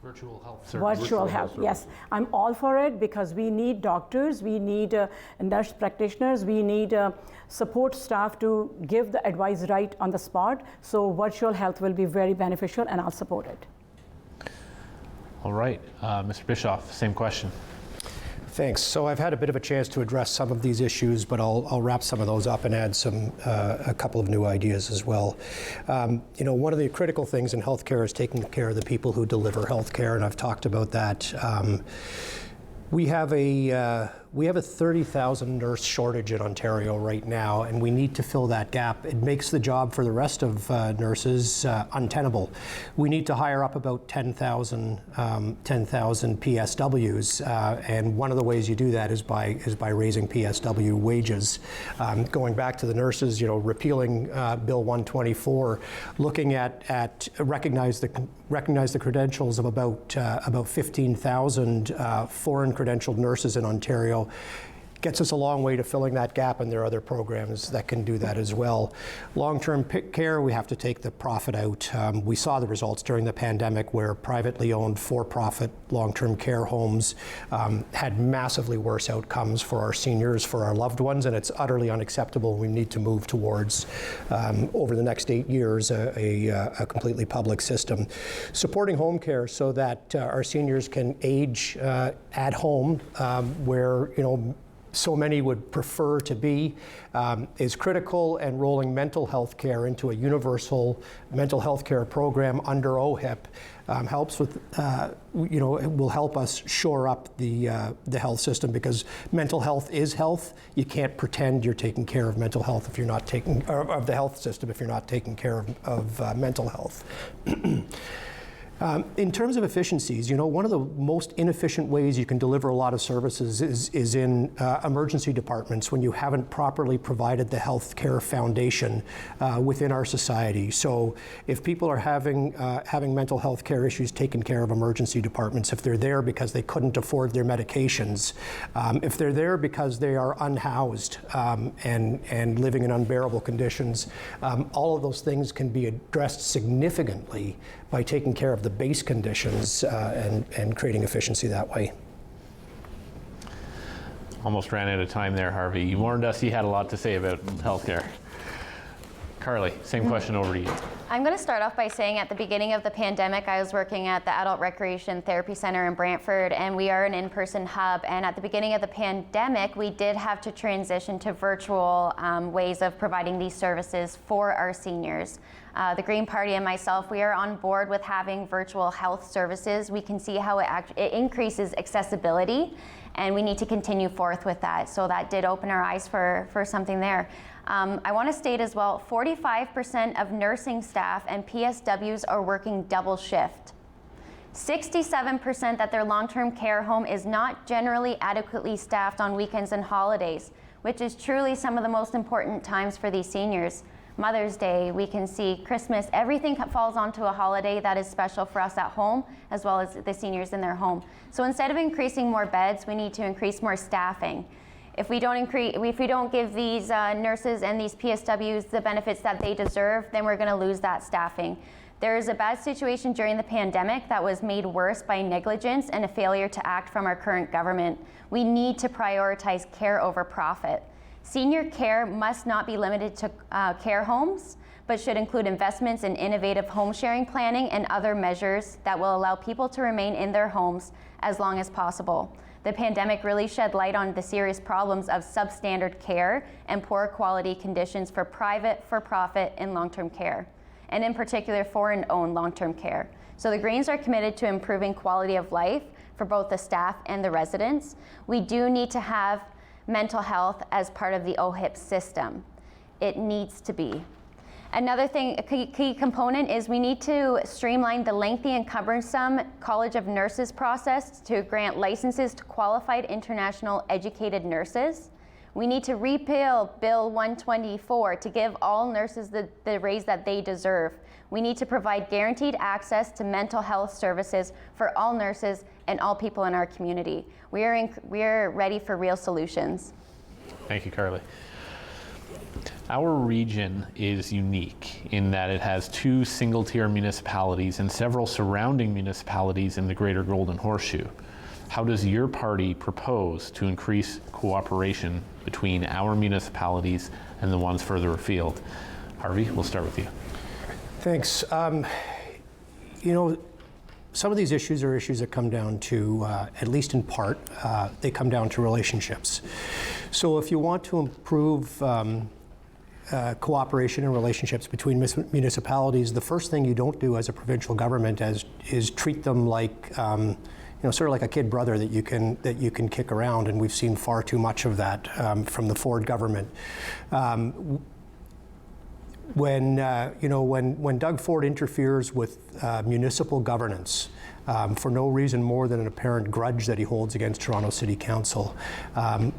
Virtual health services. Virtual health, yes. I'm all for it because we need doctors, we need nurse practitioners, we need support staff to give the advice right on the spot. So virtual health will be very beneficial, and I'll support it. All right, Mr. Bischoff, same question. Thanks. So I've had a bit of a chance to address some of these issues, but I'll wrap some of those up and add a couple of new ideas as well. One of the critical things in healthcare is taking care of the people who deliver healthcare, and I've talked about that. We have We have a 30,000 nurse shortage in Ontario right now, and we need to fill that gap. It makes the job for the rest of nurses untenable. We need to hire up about 10,000 PSWs, and one of the ways you do that is by raising PSW wages. Going back to the nurses, repealing Bill 124, looking at recognize the credentials of about 15,000 foreign credentialed nurses in Ontario gets us a long way to filling that gap, and there are other programs that can do that as well. Long-term care, we have to take the profit out. We saw the results during the pandemic where privately owned for-profit long-term care homes had massively worse outcomes for our seniors, for our loved ones, and it's utterly unacceptable. We need to move towards, over the next 8 years, a completely public system. Supporting home care so that our seniors can age at home where, so many would prefer to be, is critical, and rolling mental health care into a universal mental health care program under OHIP helps with, it will help us shore up the health system, because mental health is health. You can't pretend you're taking care of mental health if you're not taking, or of the health system if you're not taking care of mental health. In terms of efficiencies, one of the most inefficient ways you can deliver a lot of services is in emergency departments when you haven't properly provided the health care foundation within our society. So if people are having mental health care issues taken care of emergency departments, if they're there because they couldn't afford their medications, if they're there because they are unhoused and living in unbearable conditions, all of those things can be addressed significantly by taking care of the base conditions and creating efficiency that way. Almost ran out of time there, Harvey. You warned us you had a lot to say about healthcare. Carly, same question over to you. I'm going to start off by saying at the beginning of the pandemic, I was working at the Adult Recreation Therapy Center in Brantford, and we are an in-person hub. And at the beginning of the pandemic, we did have to transition to virtual ways of providing these services for our seniors. The Green Party and myself, we are on board with having virtual health services. We can see how it increases accessibility, and we need to continue forth with that. So that did open our eyes for something there. I want to state as well, 45% of nursing staff and PSWs are working double shift. 67% that their long-term care home is not generally adequately staffed on weekends and holidays, which is truly some of the most important times for these seniors. Mother's Day, we can see Christmas, everything falls onto a holiday that is special for us at home, as well as the seniors in their home. So instead of increasing more beds, we need to increase more staffing. If we don't give these nurses and these PSWs the benefits that they deserve, then we're going to lose that staffing. There is a bad situation during the pandemic that was made worse by negligence and a failure to act from our current government. We need to prioritize care over profit. Senior care must not be limited to care homes, but should include investments in innovative home sharing planning and other measures that will allow people to remain in their homes as long as possible. The pandemic really shed light on the serious problems of substandard care and poor quality conditions for private, for-profit, and long-term care, and in particular foreign-owned long-term care. So the Greens are committed to improving quality of life for both the staff and the residents. We do need to have mental health as part of the OHIP system. It needs to be. Another thing, a key component is we need to streamline the lengthy and cumbersome College of Nurses process to grant licenses to qualified international educated nurses. We need to repeal Bill 124 to give all nurses the raise that they deserve. We need to provide guaranteed access to mental health services for all nurses and all people in our community. We are ready for real solutions. Thank you, Carly. Our region is unique in that it has 2 single-tier municipalities and several surrounding municipalities in the Greater Golden Horseshoe. How does your party propose to increase cooperation between our municipalities and the ones further afield? Harvey, we'll start with you. Thanks. Some of these issues are issues that come down to, at least in part, they come down to relationships. So if you want to improve cooperation and relationships between municipalities, the first thing you don't do as a provincial government is treat them like sort of like a kid brother that you can kick around, and we've seen far too much of that from the Ford government. When Doug Ford interferes with municipal governance for no reason more than an apparent grudge that he holds against Toronto City Council,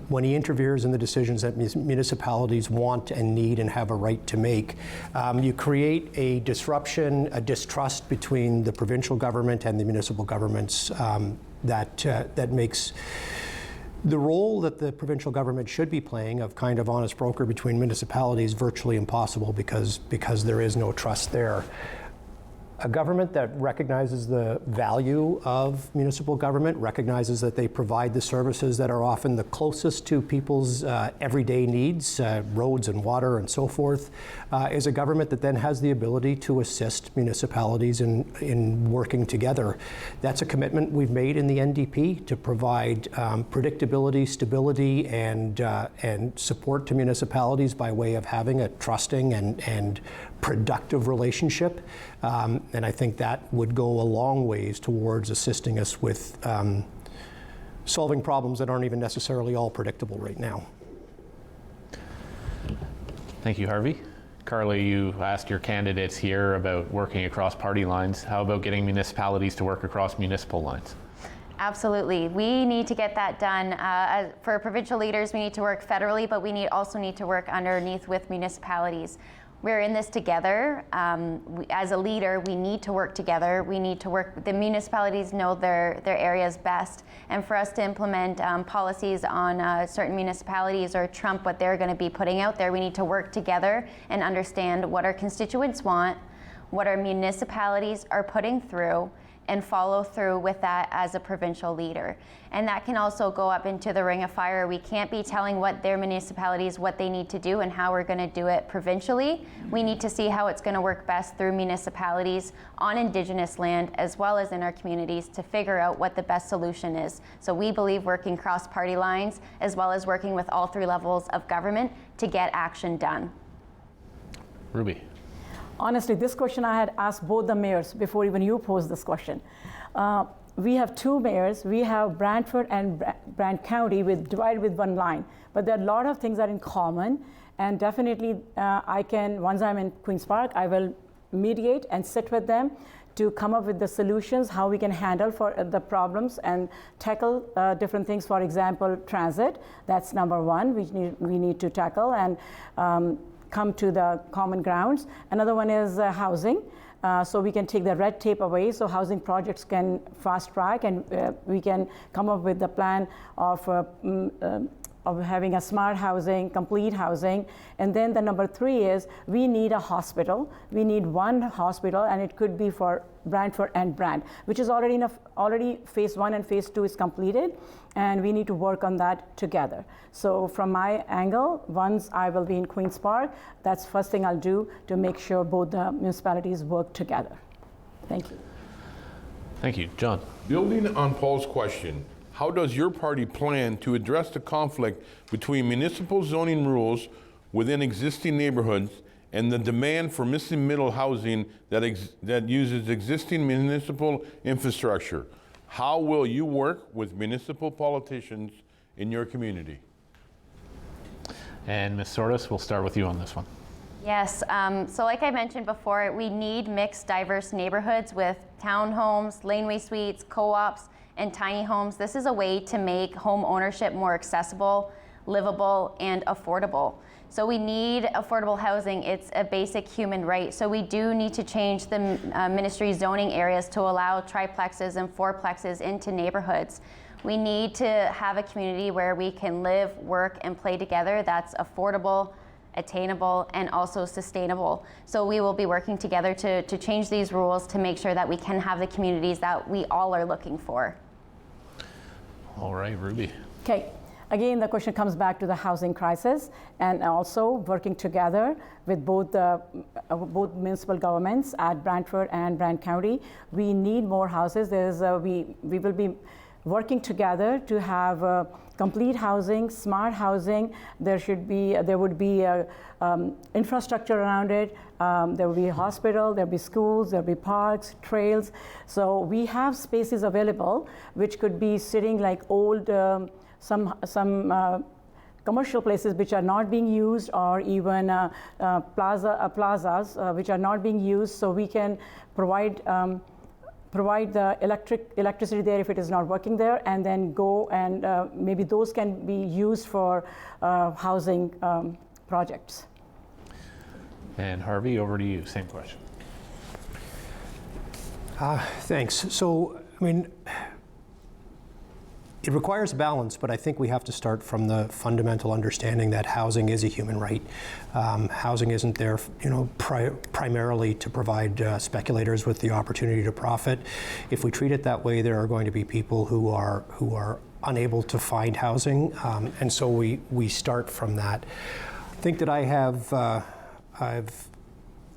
when he interferes in the decisions that municipalities want and need and have a right to make, you create a disruption, a distrust between the provincial government and the municipal governments that makes the role that the provincial government should be playing of kind of honest broker between municipalities virtually impossible because there is no trust there. A government that recognizes the value of municipal government, recognizes that they provide the services that are often the closest to people's everyday needs, roads and water and so forth, is a government that then has the ability to assist municipalities in working together. That's a commitment we've made in the NDP to provide predictability, stability, and support to municipalities by way of having a trusting and productive relationship. And I think that would go a long ways towards assisting us with solving problems that aren't even necessarily all predictable right now. Thank you, Harvey. Carly, you asked your candidates here about working across party lines. How about getting municipalities to work across municipal lines? Absolutely. We need to get that done. For provincial leaders, we need to work federally, but we also need to work underneath with municipalities. We're in this together. As a leader, we need to work together. We need to work, the municipalities know their areas best. And for us to implement policies on certain municipalities or trump what they're going to be putting out there, we need to work together and understand what our constituents want, what our municipalities are putting through, and follow through with that as a provincial leader. And that can also go up into the ring of fire. We can't be telling what their municipalities, what they need to do and how we're gonna do it provincially. We need to see how it's gonna work best through municipalities on Indigenous land as well as in our communities to figure out what the best solution is. So we believe working cross party lines as well as working with all three levels of government to get action done. Ruby. Honestly, this question I had asked both the mayors before even you posed this question. We have two mayors. We have Brantford and Brant County divided with one line. But there are a lot of things that are in common. And definitely, once I'm in Queen's Park, I will mediate and sit with them to come up with the solutions, how we can handle for the problems and tackle different things. For example, transit, that's number one, we need to tackle and come to the common grounds. Another one is housing. So we can take the red tape away so housing projects can fast track and we can come up with the plan of having a smart housing, complete housing. And then the number three is we need a hospital. We need one hospital and it could be for Brantford and Brant, which is already phase 1 and phase 2 is completed. And we need to work on that together. So from my angle, once I will be in Queen's Park, that's the first thing I'll do to make sure both the municipalities work together. Thank you. Thank you. John. Building on Paul's question, how does your party plan to address the conflict between municipal zoning rules within existing neighborhoods and the demand for missing middle housing that uses existing municipal infrastructure? How will you work with municipal politicians in your community? And Ms. Sordas, we'll start with you on this one. Yes, so like I mentioned before, we need mixed, diverse neighborhoods with townhomes, laneway suites, co-ops, and tiny homes. This is a way to make home ownership more accessible, livable, and affordable. So we need affordable housing. It's a basic human right. So we do need to change the ministry zoning areas to allow triplexes and fourplexes into neighborhoods. We need to have a community where we can live, work, and play together that's affordable, attainable, and also sustainable. So we will be working together to change these rules to make sure that we can have the communities that we all are looking for. All right, Ruby. Okay. Again, the question comes back to the housing crisis and also working together with both municipal governments at Brantford and Brant County. We need more houses. We will be working together to have complete housing, smart housing. There would be infrastructure around it. There will be a hospital, there will be schools, there will be parks, trails. So we have spaces available which could be sitting like old, some commercial places which are not being used, or even plazas which are not being used. So we can provide the electricity there if it is not working there, and then go and maybe those can be used for housing projects. And Harvey, over to you. Same question. Thanks. So, I mean, it requires balance, but I think we have to start from the fundamental understanding that housing is a human right. Housing isn't there, primarily to provide speculators with the opportunity to profit. If we treat it that way, there are going to be people who are unable to find housing, and so we start from that. I think that I've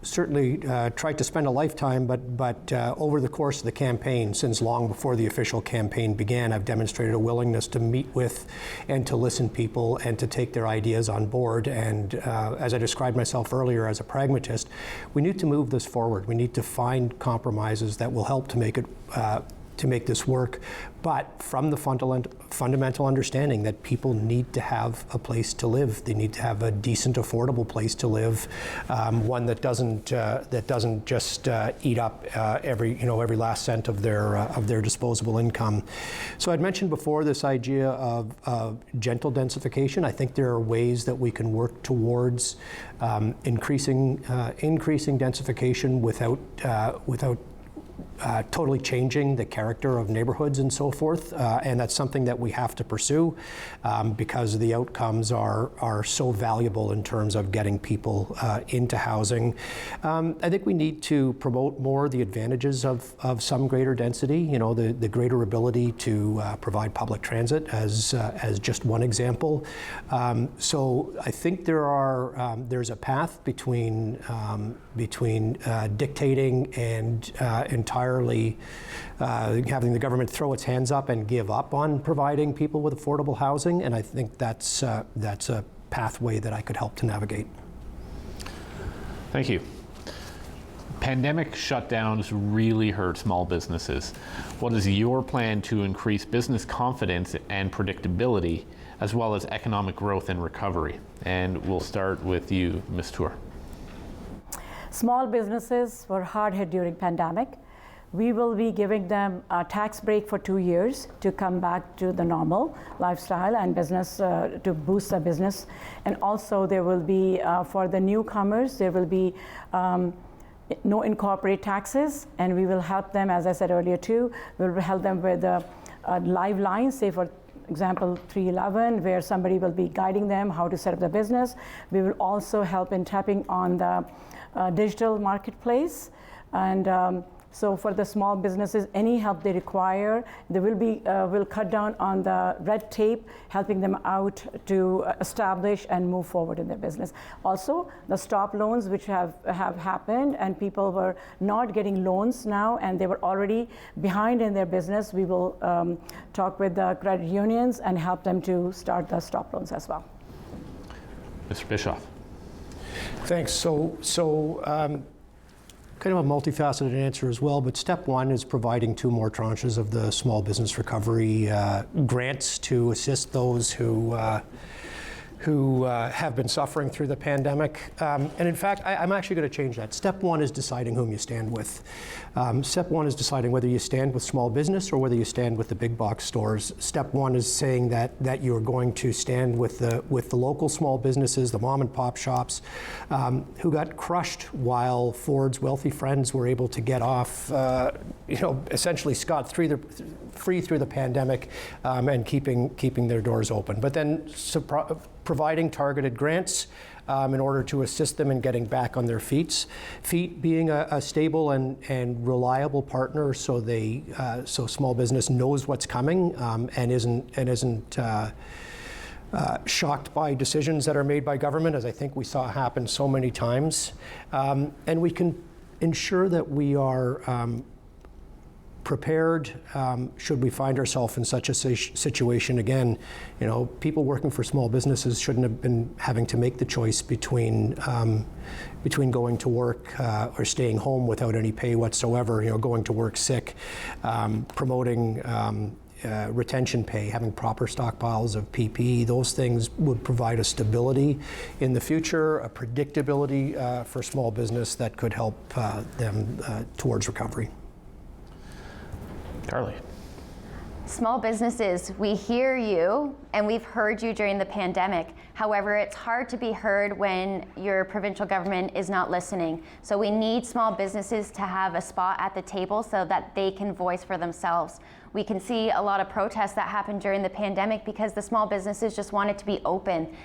certainly tried to spend a lifetime, but over the course of the campaign, since long before the official campaign began, I've demonstrated a willingness to meet with and to listen to people and to take their ideas on board. And as I described myself earlier as a pragmatist, we need to move this forward. We need to find compromises that will help to make it to make this work, but from the fundamental understanding that people need to have a place to live. They need to have a decent, affordable place to live, one that doesn't just eat up every last cent of their disposable income. So I'd mentioned before this idea of gentle densification. I think there are ways that we can work towards increasing densification without totally changing the character of neighborhoods and so forth, and that's something that we have to pursue because the outcomes are so valuable in terms of getting people into housing. I think we need to promote more the advantages of some greater density, the greater ability to provide public transit as just one example. So I think there's a path between dictating and entirely having the government throw its hands up and give up on providing people with affordable housing, and I think that's a pathway that I could help to navigate. Thank you. Pandemic shutdowns really hurt small businesses. What is your plan to increase business confidence and predictability, as well as economic growth and recovery? And we'll start with you, Ms. Tour. Small businesses were hard hit during pandemic. We will be giving them a tax break for 2 years to come back to the normal lifestyle and business, to boost their business. And also there will be, for the newcomers, there will be no incorporate taxes, and we will help them, as I said earlier too, we'll help them with a live line, say for example 311, where somebody will be guiding them how to set up the business. We will also help in tapping on the digital marketplace, and so for the small businesses, any help they require, they will cut down on the red tape, helping them out to establish and move forward in their business. Also, the stop loans which have happened, and people were not getting loans now, and they were already behind in their business. We will talk with the credit unions and help them to start the stop loans as well. Mr. Bischoff. Thanks. So kind of a multifaceted answer as well, but step one is providing 2 more tranches of the small business recovery grants to assist those who have been suffering through the pandemic. And in fact, I'm actually going to change that. Step one is deciding whom you stand with. Step one is deciding whether you stand with small business or whether you stand with the big box stores. Step one is saying that you're going to stand with the local small businesses, the mom and pop shops, who got crushed while Ford's wealthy friends were able to get off, essentially scot-free through the pandemic, and keeping their doors open. But then providing targeted grants in order to assist them in getting back on their feet, being a stable and reliable partner, so small business knows what's coming and isn't shocked by decisions that are made by government, as I think we saw happen so many times, and we can ensure that we are prepared should we find ourselves in such a situation again. You know, people working for small businesses shouldn't have been having to make the choice between going to work or staying home without any pay whatsoever. You know, going to work sick, promoting retention pay, having proper stockpiles of PPE. Those things would provide a stability in the future, a predictability for small business that could help them towards recovery. Carly. Small businesses, we hear you and we've heard you during the pandemic. However, it's hard to be heard when your provincial government is not listening. So we need small businesses to have a spot at the table so that they can voice for themselves. We can see a lot of protests that happened during the pandemic because the small businesses just wanted to be open.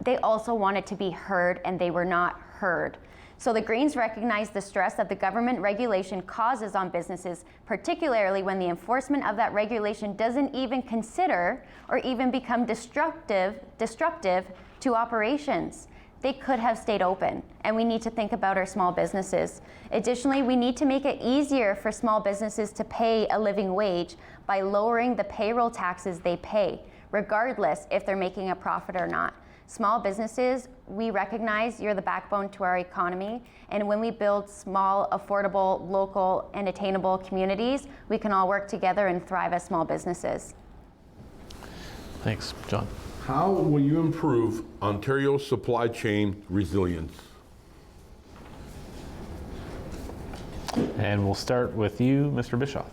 They also wanted to be heard and they were not heard. So the Greens recognize the stress that the government regulation causes on businesses, particularly when the enforcement of that regulation doesn't even consider or even become disruptive to operations. They could have stayed open, and we need to think about our small businesses. Additionally, we need to make it easier for small businesses to pay a living wage by lowering the payroll taxes they pay, regardless if they're making a profit or not. Small businesses, we recognize you're the backbone to our economy, and when we build small, affordable, local, and attainable communities, we can all work together and thrive as small businesses. Thanks, John. How will you improve Ontario's supply chain resilience? And we'll start with you, Mr. Bischoff.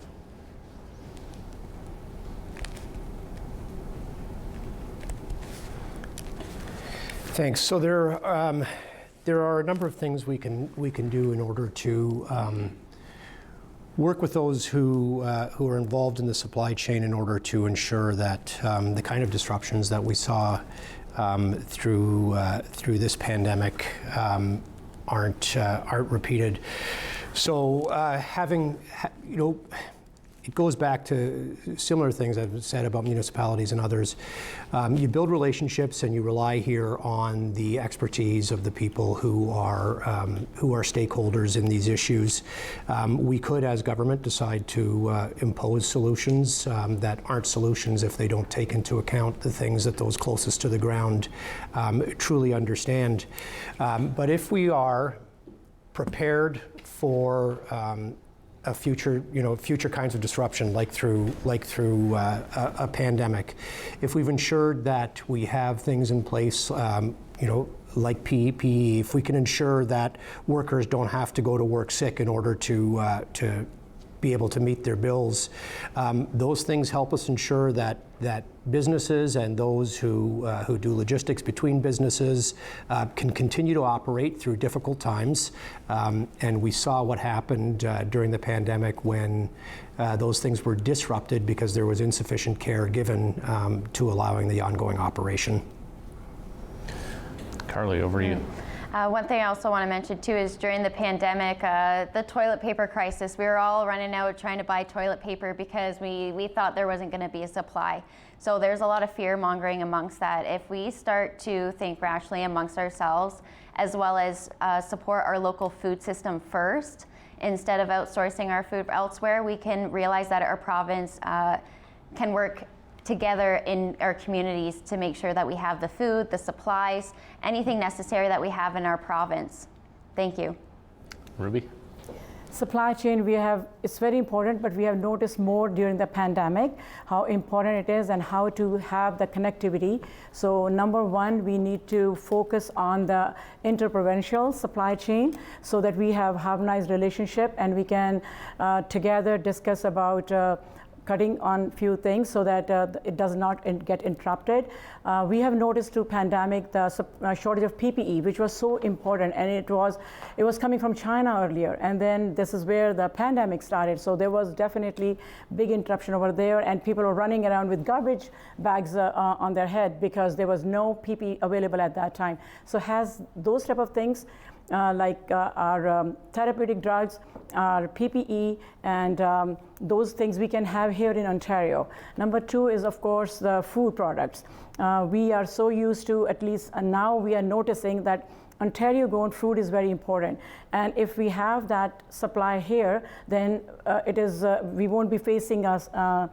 Thanks. So there are a number of things we can do in order to work with those who are involved in the supply chain in order to ensure that the kind of disruptions that we saw through this pandemic aren't repeated. So it goes back to similar things I've said about municipalities and others. You build relationships and you rely here on the expertise of the people who are stakeholders in these issues. We could, as government, decide to impose solutions that aren't solutions if they don't take into account the things that those closest to the ground truly understand. But if we are prepared for future kinds of disruption, like through a pandemic. If we've ensured that we have things in place, like PPE, if we can ensure that workers don't have to go to work sick in order to be able to meet their bills, those things help us ensure that businesses and those who do logistics between businesses can continue to operate through difficult times. And we saw what happened during the pandemic when those things were disrupted because there was insufficient care given to allowing the ongoing operation. Carly, over to you. One thing I also want to mention too is during the pandemic, the toilet paper crisis, we were all running out trying to buy toilet paper because we thought there wasn't going to be a supply. So there's a lot of fear mongering amongst that. If we start to think rationally amongst ourselves, as well as support our local food system first, instead of outsourcing our food elsewhere, we can realize that our province can work together in our communities to make sure that we have the food, the supplies, anything necessary that we have in our province. Thank you. Ruby? Supply chain, it's very important, but we have noticed more during the pandemic how important it is and how to have the connectivity. So number one, we need to focus on the interprovincial supply chain so that we have harmonized relationship and we can together discuss about cutting on few things so that it does not get interrupted. We have noticed through pandemic the shortage of PPE, which was so important, and it was coming from China earlier, and then this is where the pandemic started. So there was definitely big interruption over there, and people were running around with garbage bags on their head because there was no PPE available at that time. So has those type of things like our therapeutic drugs, our PPE, and those things we can have here in Ontario. Number two is, of course, the food products. We are so used to, at least now we are noticing that Ontario-grown food is very important. And if we have that supply here, then we won't be facing a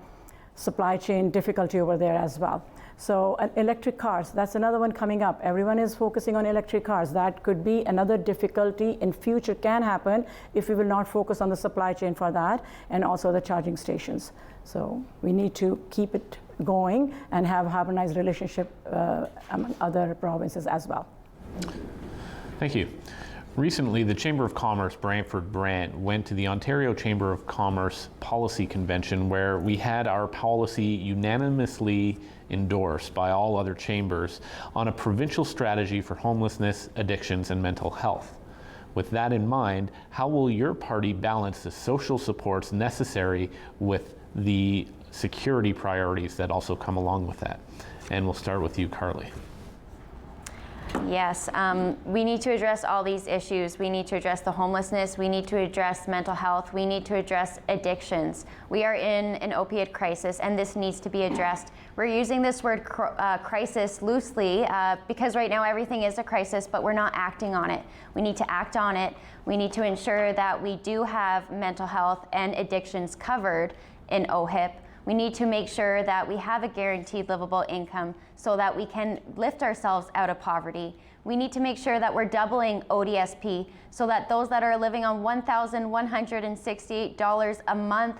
supply chain difficulty over there as well. So electric cars, that's another one coming up. Everyone is focusing on electric cars. That could be another difficulty in future, can happen if we will not focus on the supply chain for that, and also the charging stations. So we need to keep it going and have harmonized relationship among other provinces as well. Thank you. Recently, the Chamber of Commerce Brantford-Brant went to the Ontario Chamber of Commerce Policy Convention, where we had our policy unanimously endorsed by all other chambers on a provincial strategy for homelessness, addictions, and mental health. With that in mind, how will your party balance the social supports necessary with the security priorities that also come along with that? And we'll start with you, Carly. Yes, we need to address all these issues. We need to address the homelessness. We need to address mental health. We need to address addictions. We are in an opiate crisis, and this needs to be addressed. We're using this word crisis loosely because right now everything is a crisis, but we're not acting on it. We need to act on it. We need to ensure that we do have mental health and addictions covered in OHIP. We need to make sure that we have a guaranteed livable income so that we can lift ourselves out of poverty. We need to make sure that we're doubling ODSP so that those that are living on $1,168 a month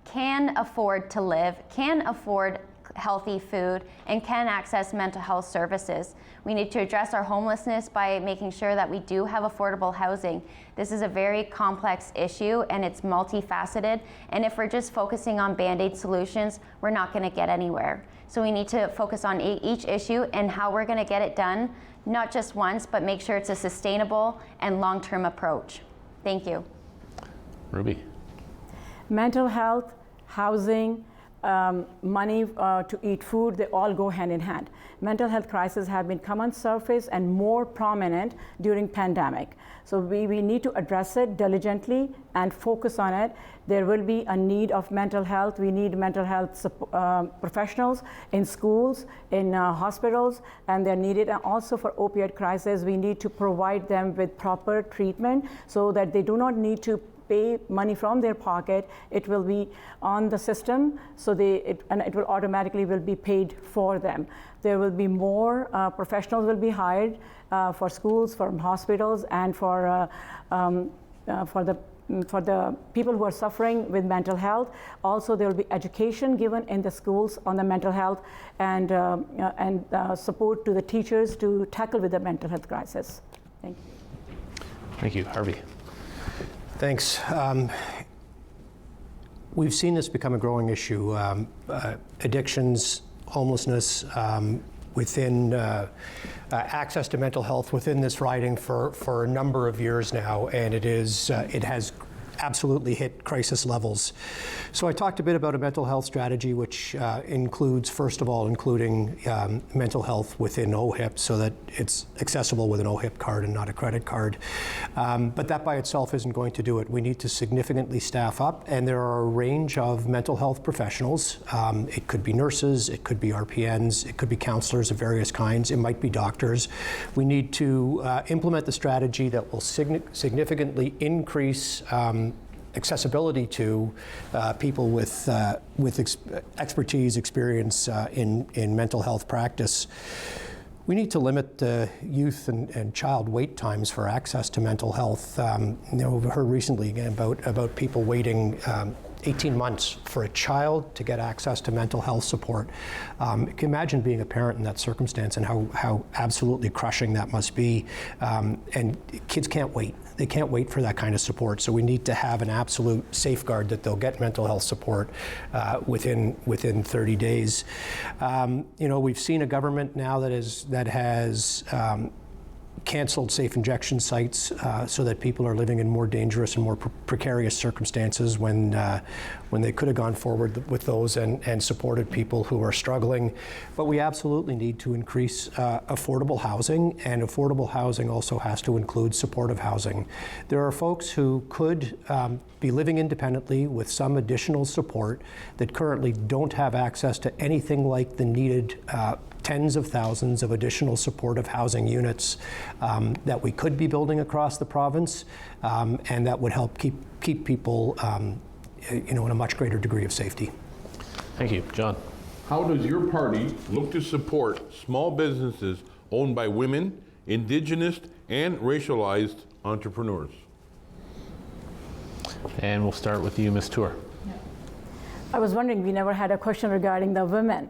can afford to live, can afford healthy food, and can access mental health services. We need to address our homelessness by making sure that we do have affordable housing. This is a very complex issue and it's multifaceted, and if we're just focusing on Band-Aid solutions, we're not going to get anywhere. So we need to focus on each issue and how we're going to get it done, not just once, but make sure it's a sustainable and long-term approach. Thank you. Ruby. Mental health, housing, money to eat food, they all go hand in hand. Mental health crises have come on surface and more prominent during pandemic. So we need to address it diligently and focus on it. There will be a need of mental health. We need mental health professionals in schools, in hospitals, and they're needed. And also for opioid crisis, we need to provide them with proper treatment so that they do not need to pay money from their pocket. It will be on the system, so it will automatically be paid for them. There will be more professionals will be hired for schools, for hospitals, and for the people who are suffering with mental health. Also, there will be education given in the schools on the mental health, and support to the teachers to tackle with the mental health crisis. Thank you. Thank you. Harvey. Thanks. We've seen this become a growing issue. Addictions, homelessness, within access to mental health within this riding for a number of years now, and it has absolutely hit crisis levels. So I talked a bit about a mental health strategy, which includes, first of all, including mental health within OHIP so that it's accessible with an OHIP card and not a credit card. But that by itself isn't going to do it. We need to significantly staff up, and there are a range of mental health professionals. It could be nurses, it could be RPNs, it could be counselors of various kinds, it might be doctors. We need to implement the strategy that will significantly increase accessibility to people with expertise, experience in mental health practice. We need to limit youth and child wait times for access to mental health. We've heard recently again about people waiting 18 months for a child to get access to mental health support. You can imagine being a parent in that circumstance and how absolutely crushing that must be. And kids can't wait. They can't wait for that kind of support. So we need to have an absolute safeguard that they'll get mental health support within 30 days. We've seen a government now that has canceled safe injection sites so that people are living in more dangerous and more precarious circumstances when they could have gone forward with those and supported people who are struggling. But we absolutely need to increase affordable housing, and affordable housing also has to include supportive housing. There are folks who could be living independently with some additional support that currently don't have access to anything like the needed tens of thousands of additional supportive housing units that we could be building across the province, and that would help keep people in a much greater degree of safety. Thank you. John. How does your party look to support small businesses owned by women, Indigenous, and racialized entrepreneurs? And we'll start with you, Ms. Tour. I was wondering, we never had a question regarding the women.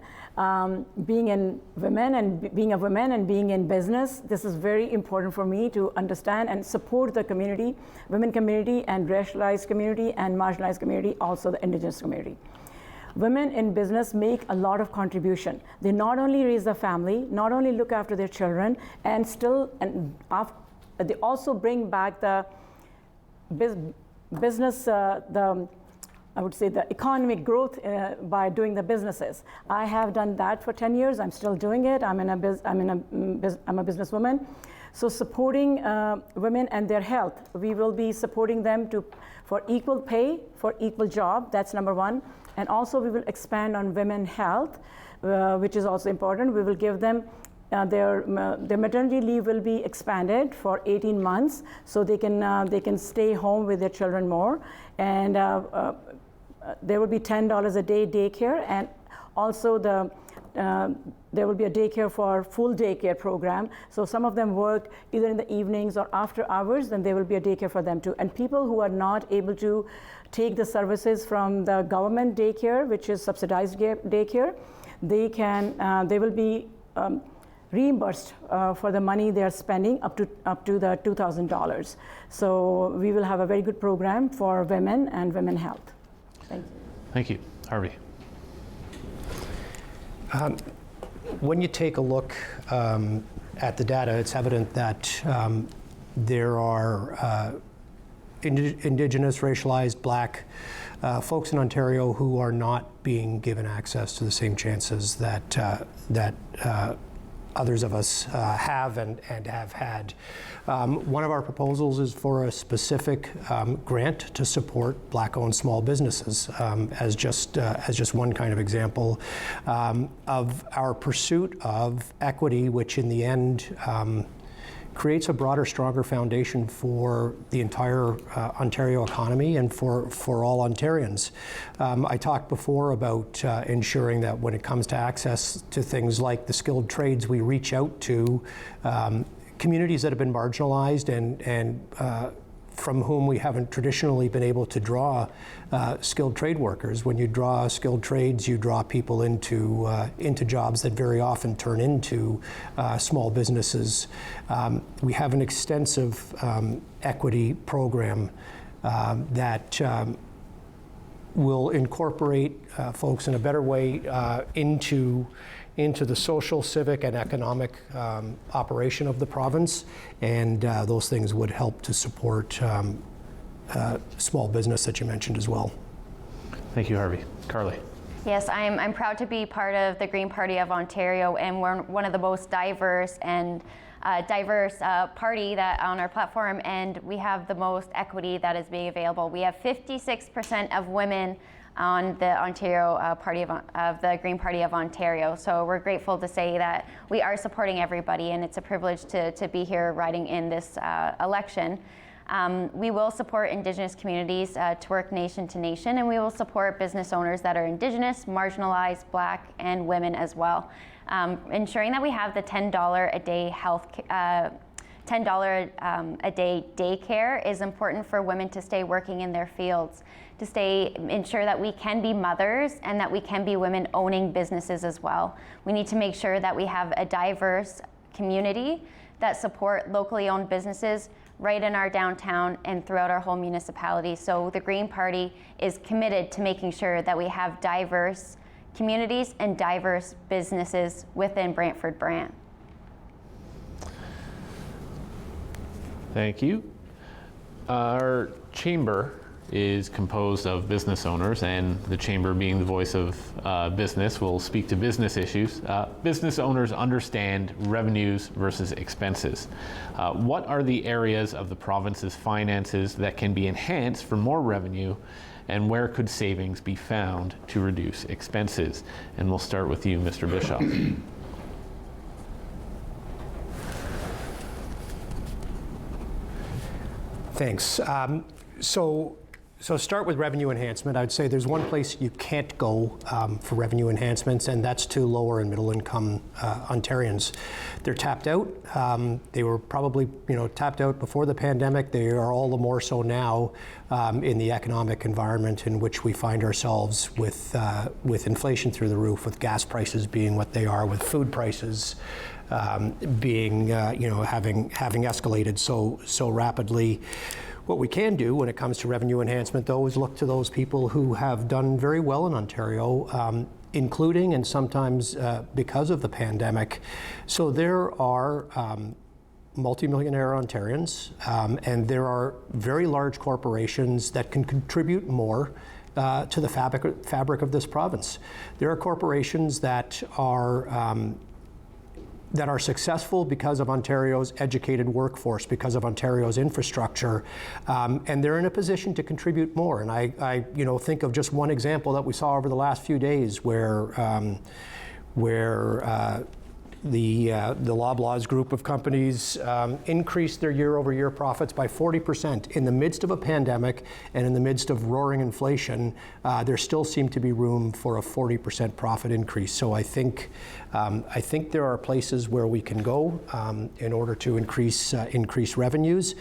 Being a woman and being in business, this is very important for me to understand and support the community, women community and racialized community and marginalized community, also the Indigenous community. Women in business make a lot of contribution. They not only raise the family, not only look after their children, and they also bring back the business, I would say the economic growth by doing the businesses. I have done that for 10 years. I'm still doing it. I'm a businesswoman. So supporting women and their health, we will be supporting them for equal pay, for equal job. That's number one. And also we will expand on women health, which is also important. We will give them their maternity leave will be expanded for 18 months, so they can stay home with their children more. And there will be $10 a day daycare, and also there will be a daycare for full daycare program. So some of them work either in the evenings or after hours, then there will be a daycare for them too. And people who are not able to take the services from the government daycare, which is subsidized daycare, they will be reimbursed for the money they are spending up to the $2,000. So we will have a very good program for women and women health. Thank you. Thank you. Harvey. When you take a look at the data, it's evident that there are Indigenous, racialized, Black folks in Ontario who are not being given access to the same chances that others of us have and have had. One of our proposals is for a specific grant to support Black-owned small businesses as just one kind of example of our pursuit of equity, which in the end creates a broader, stronger foundation for the entire Ontario economy and for all Ontarians. I talked before about ensuring that when it comes to access to things like the skilled trades, we reach out to communities that have been marginalized and from whom we haven't traditionally been able to draw skilled trade workers. When you draw skilled trades, you draw people into jobs that very often turn into small businesses. We have an extensive equity program that will incorporate folks in a better way into the social, civic, and economic operation of the province, and those things would help to support small business that you mentioned as well. Thank you, Harvey. Carly. Yes, I'm proud to be part of the Green Party of Ontario, and we're one of the most diverse party that on our platform, and we have the most equity that is being available. We have 56% of women on the Ontario party of the Green Party of Ontario. So we're grateful to say that we are supporting everybody, and it's a privilege to be here riding in this election. We will support Indigenous communities to work nation to nation, and we will support business owners that are Indigenous, marginalized, Black, and women as well. Ensuring that we have the $10 a day $10 a day daycare is important for women to stay working in their fields, to ensure that we can be mothers and that we can be women owning businesses as well. We need to make sure that we have a diverse community that support locally owned businesses right in our downtown and throughout our whole municipality. So the Green Party is committed to making sure that we have diverse communities and diverse businesses within Brantford-Brant. Thank you. Our chamber is composed of business owners, and the chamber, being the voice of business, will speak to business issues. Business owners understand revenues versus expenses. What are the areas of the province's finances that can be enhanced for more revenue, and where could savings be found to reduce expenses? And we'll start with you, Mr. Bischoff. Thanks. So start with revenue enhancement. I'd say there's one place you can't go for revenue enhancements, and that's to lower and middle income Ontarians. They're tapped out. They were probably tapped out before the pandemic. They are all the more so now in the economic environment in which we find ourselves with inflation through the roof, with gas prices being what they are, with food prices being having escalated so rapidly. What we can do when it comes to revenue enhancement, though, is look to those people who have done very well in Ontario, including and sometimes because of the pandemic. So there are multimillionaire Ontarians, and there are very large corporations that can contribute more to the fabric of this province. There are corporations that are successful because of Ontario's educated workforce, because of Ontario's infrastructure, and they're in a position to contribute more. And I think of just one example that we saw over the last few days where the Loblaws group of companies increased their year-over-year profits by 40%. In the midst of a pandemic and in the midst of roaring inflation, there still seemed to be room for a 40% profit increase. So I think there are places where we can go in order to increase revenues.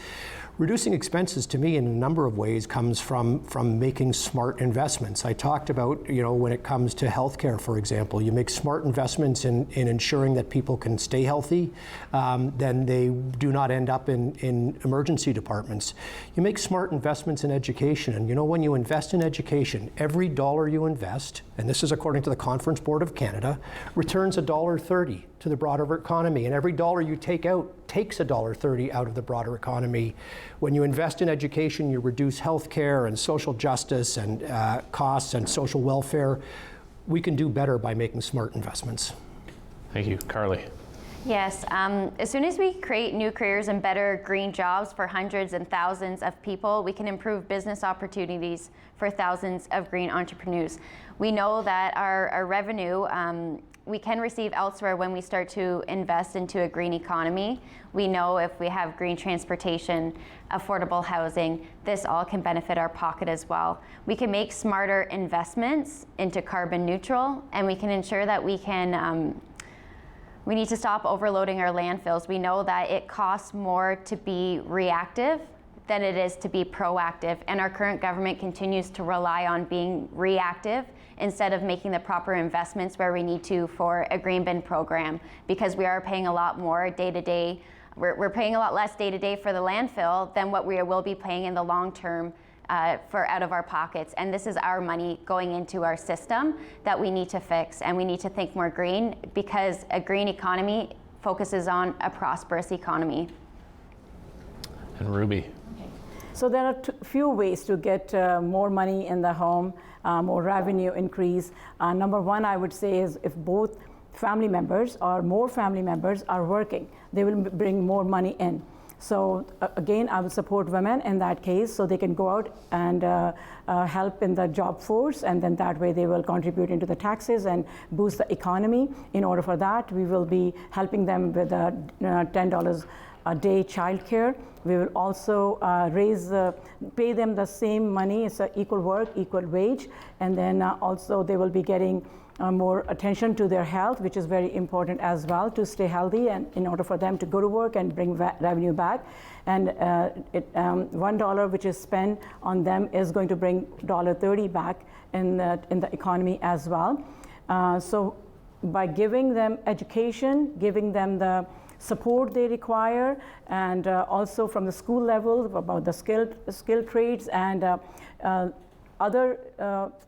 Reducing expenses, to me, in a number of ways, comes from making smart investments. I talked about, when it comes to healthcare, for example, you make smart investments in ensuring that people can stay healthy, then they do not end up in emergency departments. You make smart investments in education, and when you invest in education, every dollar you invest, and this is according to the Conference Board of Canada, returns $1.30 to the broader economy, and every dollar you take out takes $1.30 out of the broader economy. When you invest in education, you reduce health care and social justice and costs and social welfare. We can do better by making smart investments. Thank you. Carly. Yes, as soon as we create new careers and better green jobs for hundreds and thousands of people, we can improve business opportunities for thousands of green entrepreneurs. We know that our revenue we can receive elsewhere when we start to invest into a green economy. We know if we have green transportation, affordable housing, this all can benefit our pocket as well. We can make smarter investments into carbon neutral, and we can ensure that we need to stop overloading our landfills. We know that it costs more to be reactive than it is to be proactive, and our current government continues to rely on being reactive instead of making the proper investments where we need to for a green bin program, because we are paying a lot more day-to-day. We're paying a lot less day-to-day for the landfill than what we will be paying in the long term for out of our pockets. And this is our money going into our system that we need to fix, and we need to think more green, because a green economy focuses on a prosperous economy. And Ruby. So there are few ways to get more money in the home, more revenue increase. Number one, I would say, is if both family members or more family members are working, they will bring more money in. So again, I would support women in that case, so they can go out and help in the job force, and then that way they will contribute into the taxes and boost the economy. In order for that, we will be helping them with $10 a day childcare. We will also pay them the same money. It's equal work, equal wage, and then also they will be getting more attention to their health, which is very important as well, to stay healthy, and in order for them to go to work and bring revenue back. And $1 which is spent on them is going to bring $1.30 back in the economy as well. So by giving them education, giving them the support they require, and also from the school level about the skilled trades and other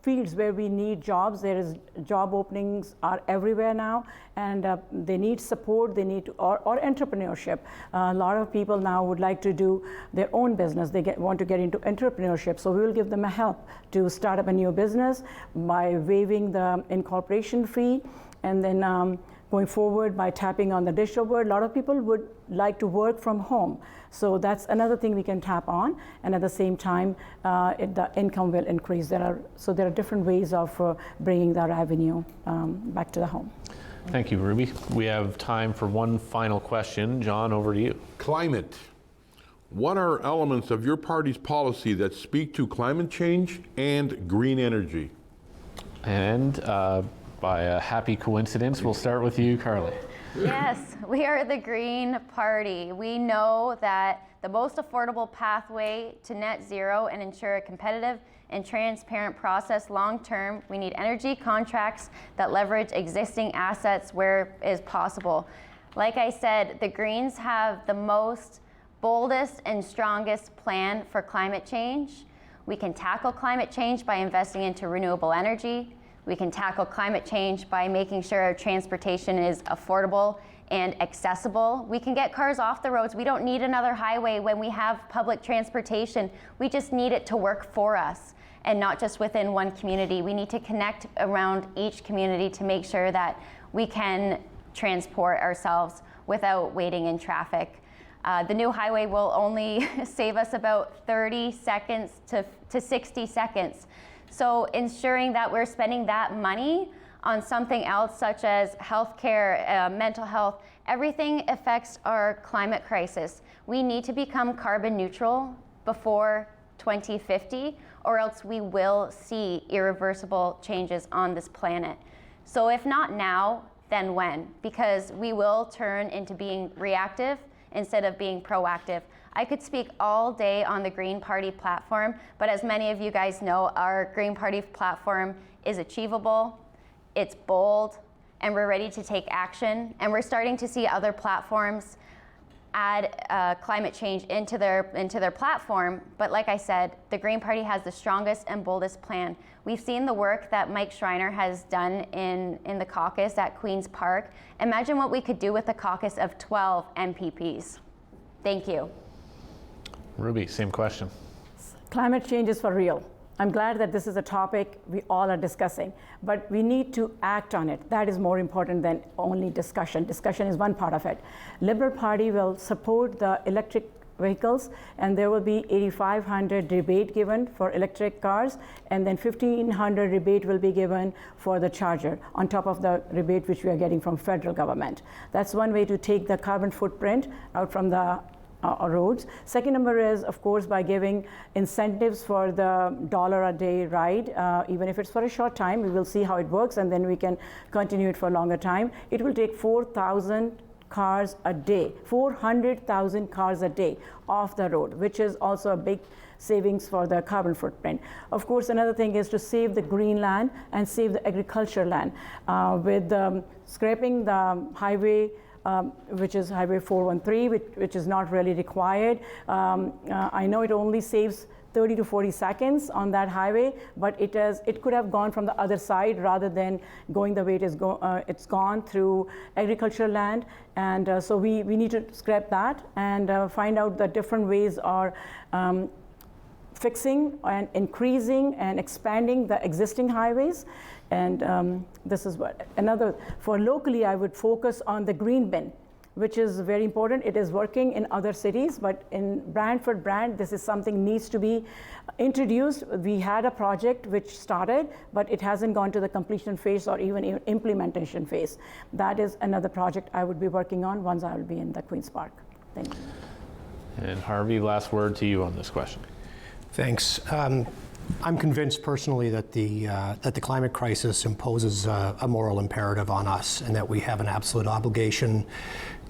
fields where we need jobs. There is job openings are everywhere now, and they need support. They need or entrepreneurship. A lot of people now would like to do their own business. They want to get into entrepreneurship. So we will give them a help to start up a new business by waiving the incorporation fee, and then going forward by tapping on the digital world. A lot of people would like to work from home. So that's another thing we can tap on, and at the same time, the income will increase. There are different ways of bringing the revenue back to the home. Thank you, Ruby. We have time for one final question. John, over to you. Climate. What are elements of your party's policy that speak to climate change and green energy? And by a happy coincidence, we'll start with you, Carly. Yes, we are the Green Party. We know that the most affordable pathway to net zero and ensure a competitive and transparent process long term, we need energy contracts that leverage existing assets where is possible. Like I said, the Greens have the most boldest and strongest plan for climate change. We can tackle climate change by investing into renewable energy. We can tackle climate change by making sure our transportation is affordable and accessible. We can get cars off the roads. We don't need another highway when we have public transportation. We just need it to work for us and not just within one community. We need to connect around each community to make sure that we can transport ourselves without waiting in traffic. The new highway will only save us about 30 seconds to 60 seconds. So ensuring that we're spending that money on something else, such as healthcare, mental health, everything affects our climate crisis. We need to become carbon neutral before 2050, or else we will see irreversible changes on this planet. So if not now, then when? Because we will turn into being reactive instead of being proactive. I could speak all day on the Green Party platform, but as many of you guys know, our Green Party platform is achievable, it's bold, and we're ready to take action. And we're starting to see other platforms add climate change into their platform. But like I said, the Green Party has the strongest and boldest plan. We've seen the work that Mike Schreiner has done in the caucus at Queen's Park. Imagine what we could do with a caucus of 12 MPPs. Thank you. Ruby, same question. Climate change is for real. I'm glad that this is a topic we all are discussing, but we need to act on it. That is more important than only discussion. Discussion is one part of it. Liberal Party will support the electric vehicles, and there will be $8,500 rebate given for electric cars, and then $1,500 rebate will be given for the charger, on top of the rebate which we are getting from federal government. That's one way to take the carbon footprint out from the roads. Second number is, of course, by giving incentives for the $1 a day ride, even if it's for a short time. We will see how it works, and then we can continue it for a longer time. It will take 4,000 cars a day, 400,000 cars a day off the road, which is also a big savings for the carbon footprint. Of course, another thing is to save the green land and save the agriculture land. With scrapping the highway, which is Highway 413, which is not really required. I know it only saves 30 to 40 seconds on that highway, but it could have gone from the other side rather than going the way it's gone through agricultural land. And so we need to scrap that and find out the different ways are fixing and increasing and expanding the existing highways. And this is what another, for locally, I would focus on the green bin, which is very important. It is working in other cities, but in Brantford-Brant, this is something needs to be introduced. We had a project which started, but it hasn't gone to the completion phase or even implementation phase. That is another project I would be working on once I will be in the Queen's Park. Thank you. And Harvey, last word to you on this question. Thanks. I'm convinced personally that the climate crisis imposes a moral imperative on us, and that we have an absolute obligation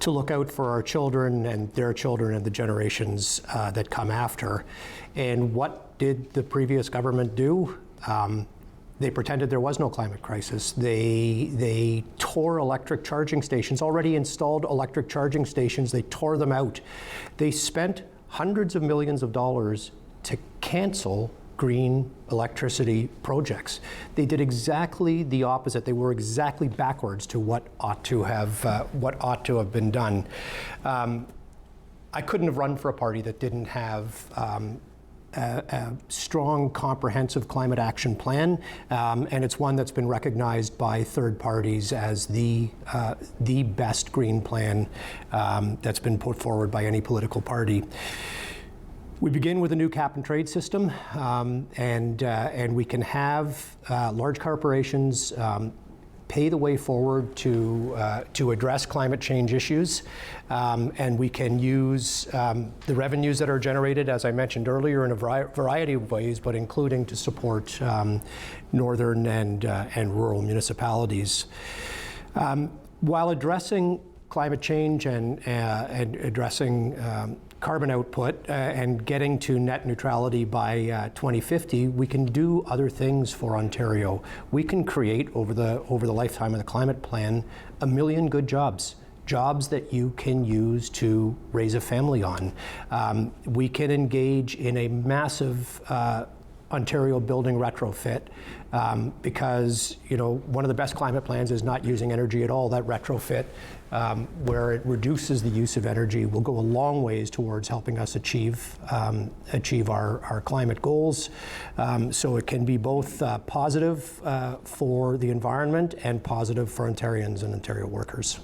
to look out for our children and their children and the generations that come after. And what did the previous government do? They pretended there was no climate crisis. They tore electric charging stations, already installed electric charging stations. They tore them out. They spent hundreds of millions of dollars to cancel green electricity projects. They did exactly the opposite. They were exactly backwards to what ought to have been done. I couldn't have run for a party that didn't have a strong, comprehensive climate action plan, and it's one that's been recognized by third parties as the best green plan that's been put forward by any political party. We begin with a new cap and trade system, and we can have large corporations pay the way forward to address climate change issues, and we can use the revenues that are generated, as I mentioned earlier, in a variety of ways, but including to support northern and rural municipalities. While addressing climate change and addressing carbon output and getting to net neutrality by 2050, we can do other things for Ontario. We can create over the lifetime of the climate plan 1 million good jobs that you can use to raise a family on. We can engage in a massive Ontario building retrofit because one of the best climate plans is not using energy at all. That retrofit, where it reduces the use of energy, will go a long ways towards helping us achieve our climate goals. So it can be both positive for the environment and positive for Ontarians and Ontario workers.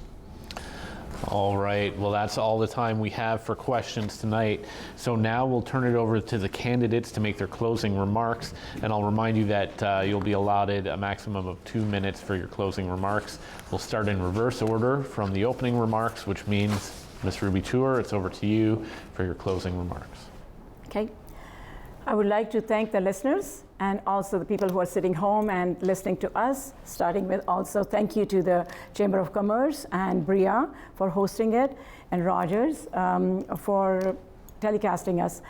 All right, well, that's all the time we have for questions tonight. So now we'll turn it over to the candidates to make their closing remarks. And I'll remind you that you'll be allotted a maximum of 2 minutes for your closing remarks. We'll start in reverse order from the opening remarks, which means, Ms. Ruby Tour, it's over to you for your closing remarks. Okay. I would like to thank the listeners and also the people who are sitting home and listening to us, starting with also thank you to the Chamber of Commerce and Bria for hosting it, and Rogers for telecasting us.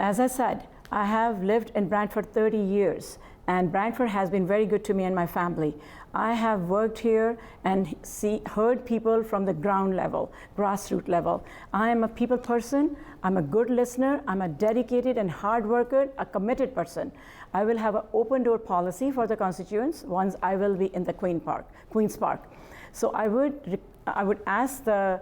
As I said, I have lived in Brantford 30 years, and Brantford has been very good to me and my family. I have worked here and heard people from the ground level, grassroots level. I am a people person, I'm a good listener, I'm a dedicated and hard worker, a committed person. I will have an open door policy for the constituents once I will be in the Queen's Park. So I would ask the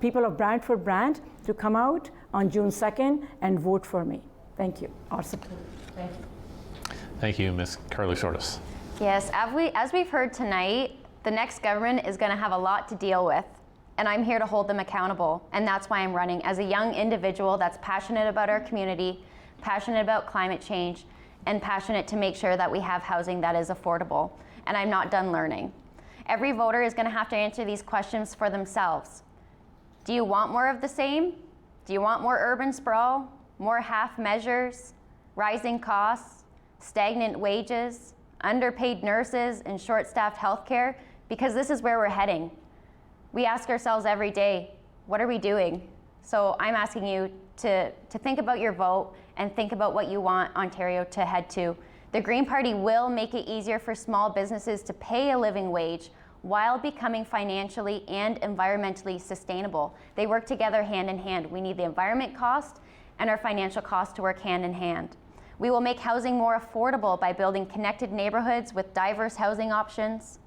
people of Brantford-Brant to come out on June 2nd and vote for me. Thank you. Awesome. Thank you. Thank you, Ms. Carly Sortis. Yes, as we've heard tonight, the next government is going to have a lot to deal with, and I'm here to hold them accountable, and that's why I'm running as a young individual that's passionate about our community, passionate about climate change, and passionate to make sure that we have housing that is affordable, and I'm not done learning. Every voter is going to have to answer these questions for themselves. Do you want more of the same? Do you want more urban sprawl, more half measures, rising costs, stagnant wages, underpaid nurses, and short-staffed healthcare? Because this is where we're heading. We ask ourselves every day, what are we doing? So I'm asking you to think about your vote and think about what you want Ontario to head to. The Green Party will make it easier for small businesses to pay a living wage while becoming financially and environmentally sustainable. They work together hand in hand. We need the environment cost and our financial cost to work hand in hand. We will make housing more affordable by building connected neighborhoods with diverse housing options.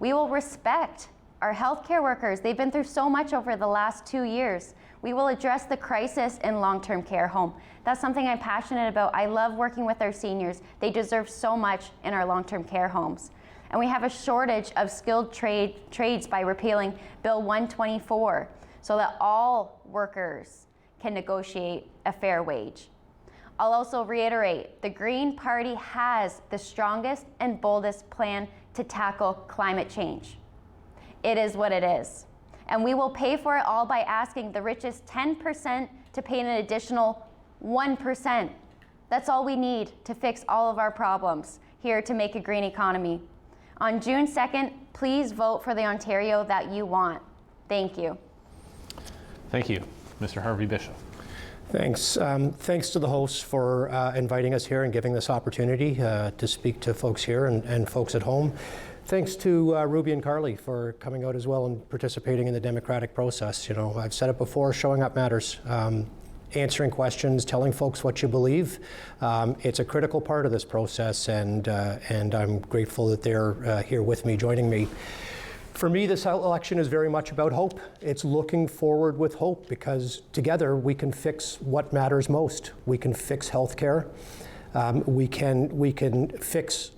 We will respect our healthcare workers. They've been through so much over the last 2 years. We will address the crisis in long-term care home. That's something I'm passionate about. I love working with our seniors. They deserve so much in our long-term care homes. And we have a shortage of skilled trades by repealing Bill 124 so that all workers can negotiate a fair wage. I'll also reiterate, the Green Party has the strongest and boldest plan to tackle climate change. It is what it is. And we will pay for it all by asking the richest 10% to pay an additional 1%. That's all we need to fix all of our problems here to make a green economy. On June 2nd, please vote for the Ontario that you want. Thank you. Thank you. Mr. Harvey Bishop. Thanks. Thanks to the hosts for inviting us here and giving this opportunity to speak to folks here and folks at home. Thanks to Ruby and Carly for coming out as well and participating in the democratic process. You know, I've said it before, showing up matters. Answering questions, telling folks what you believe. It's a critical part of this process, and I'm grateful that they're here with me, joining me. For me, this election is very much about hope. It's looking forward with hope, because together we can fix what matters most. We can fix healthcare. We can fix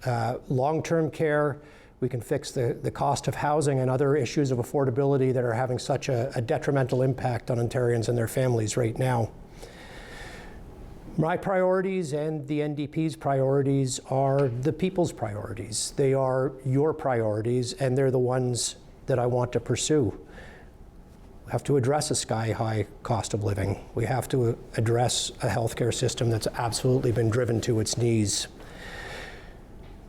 long-term care. We can fix the cost of housing and other issues of affordability that are having such a detrimental impact on Ontarians and their families right now. My priorities and the NDP's priorities are the people's priorities. They are your priorities, and they're the ones that I want to pursue. We have to address a sky-high cost of living. We have to address a healthcare system that's absolutely been driven to its knees.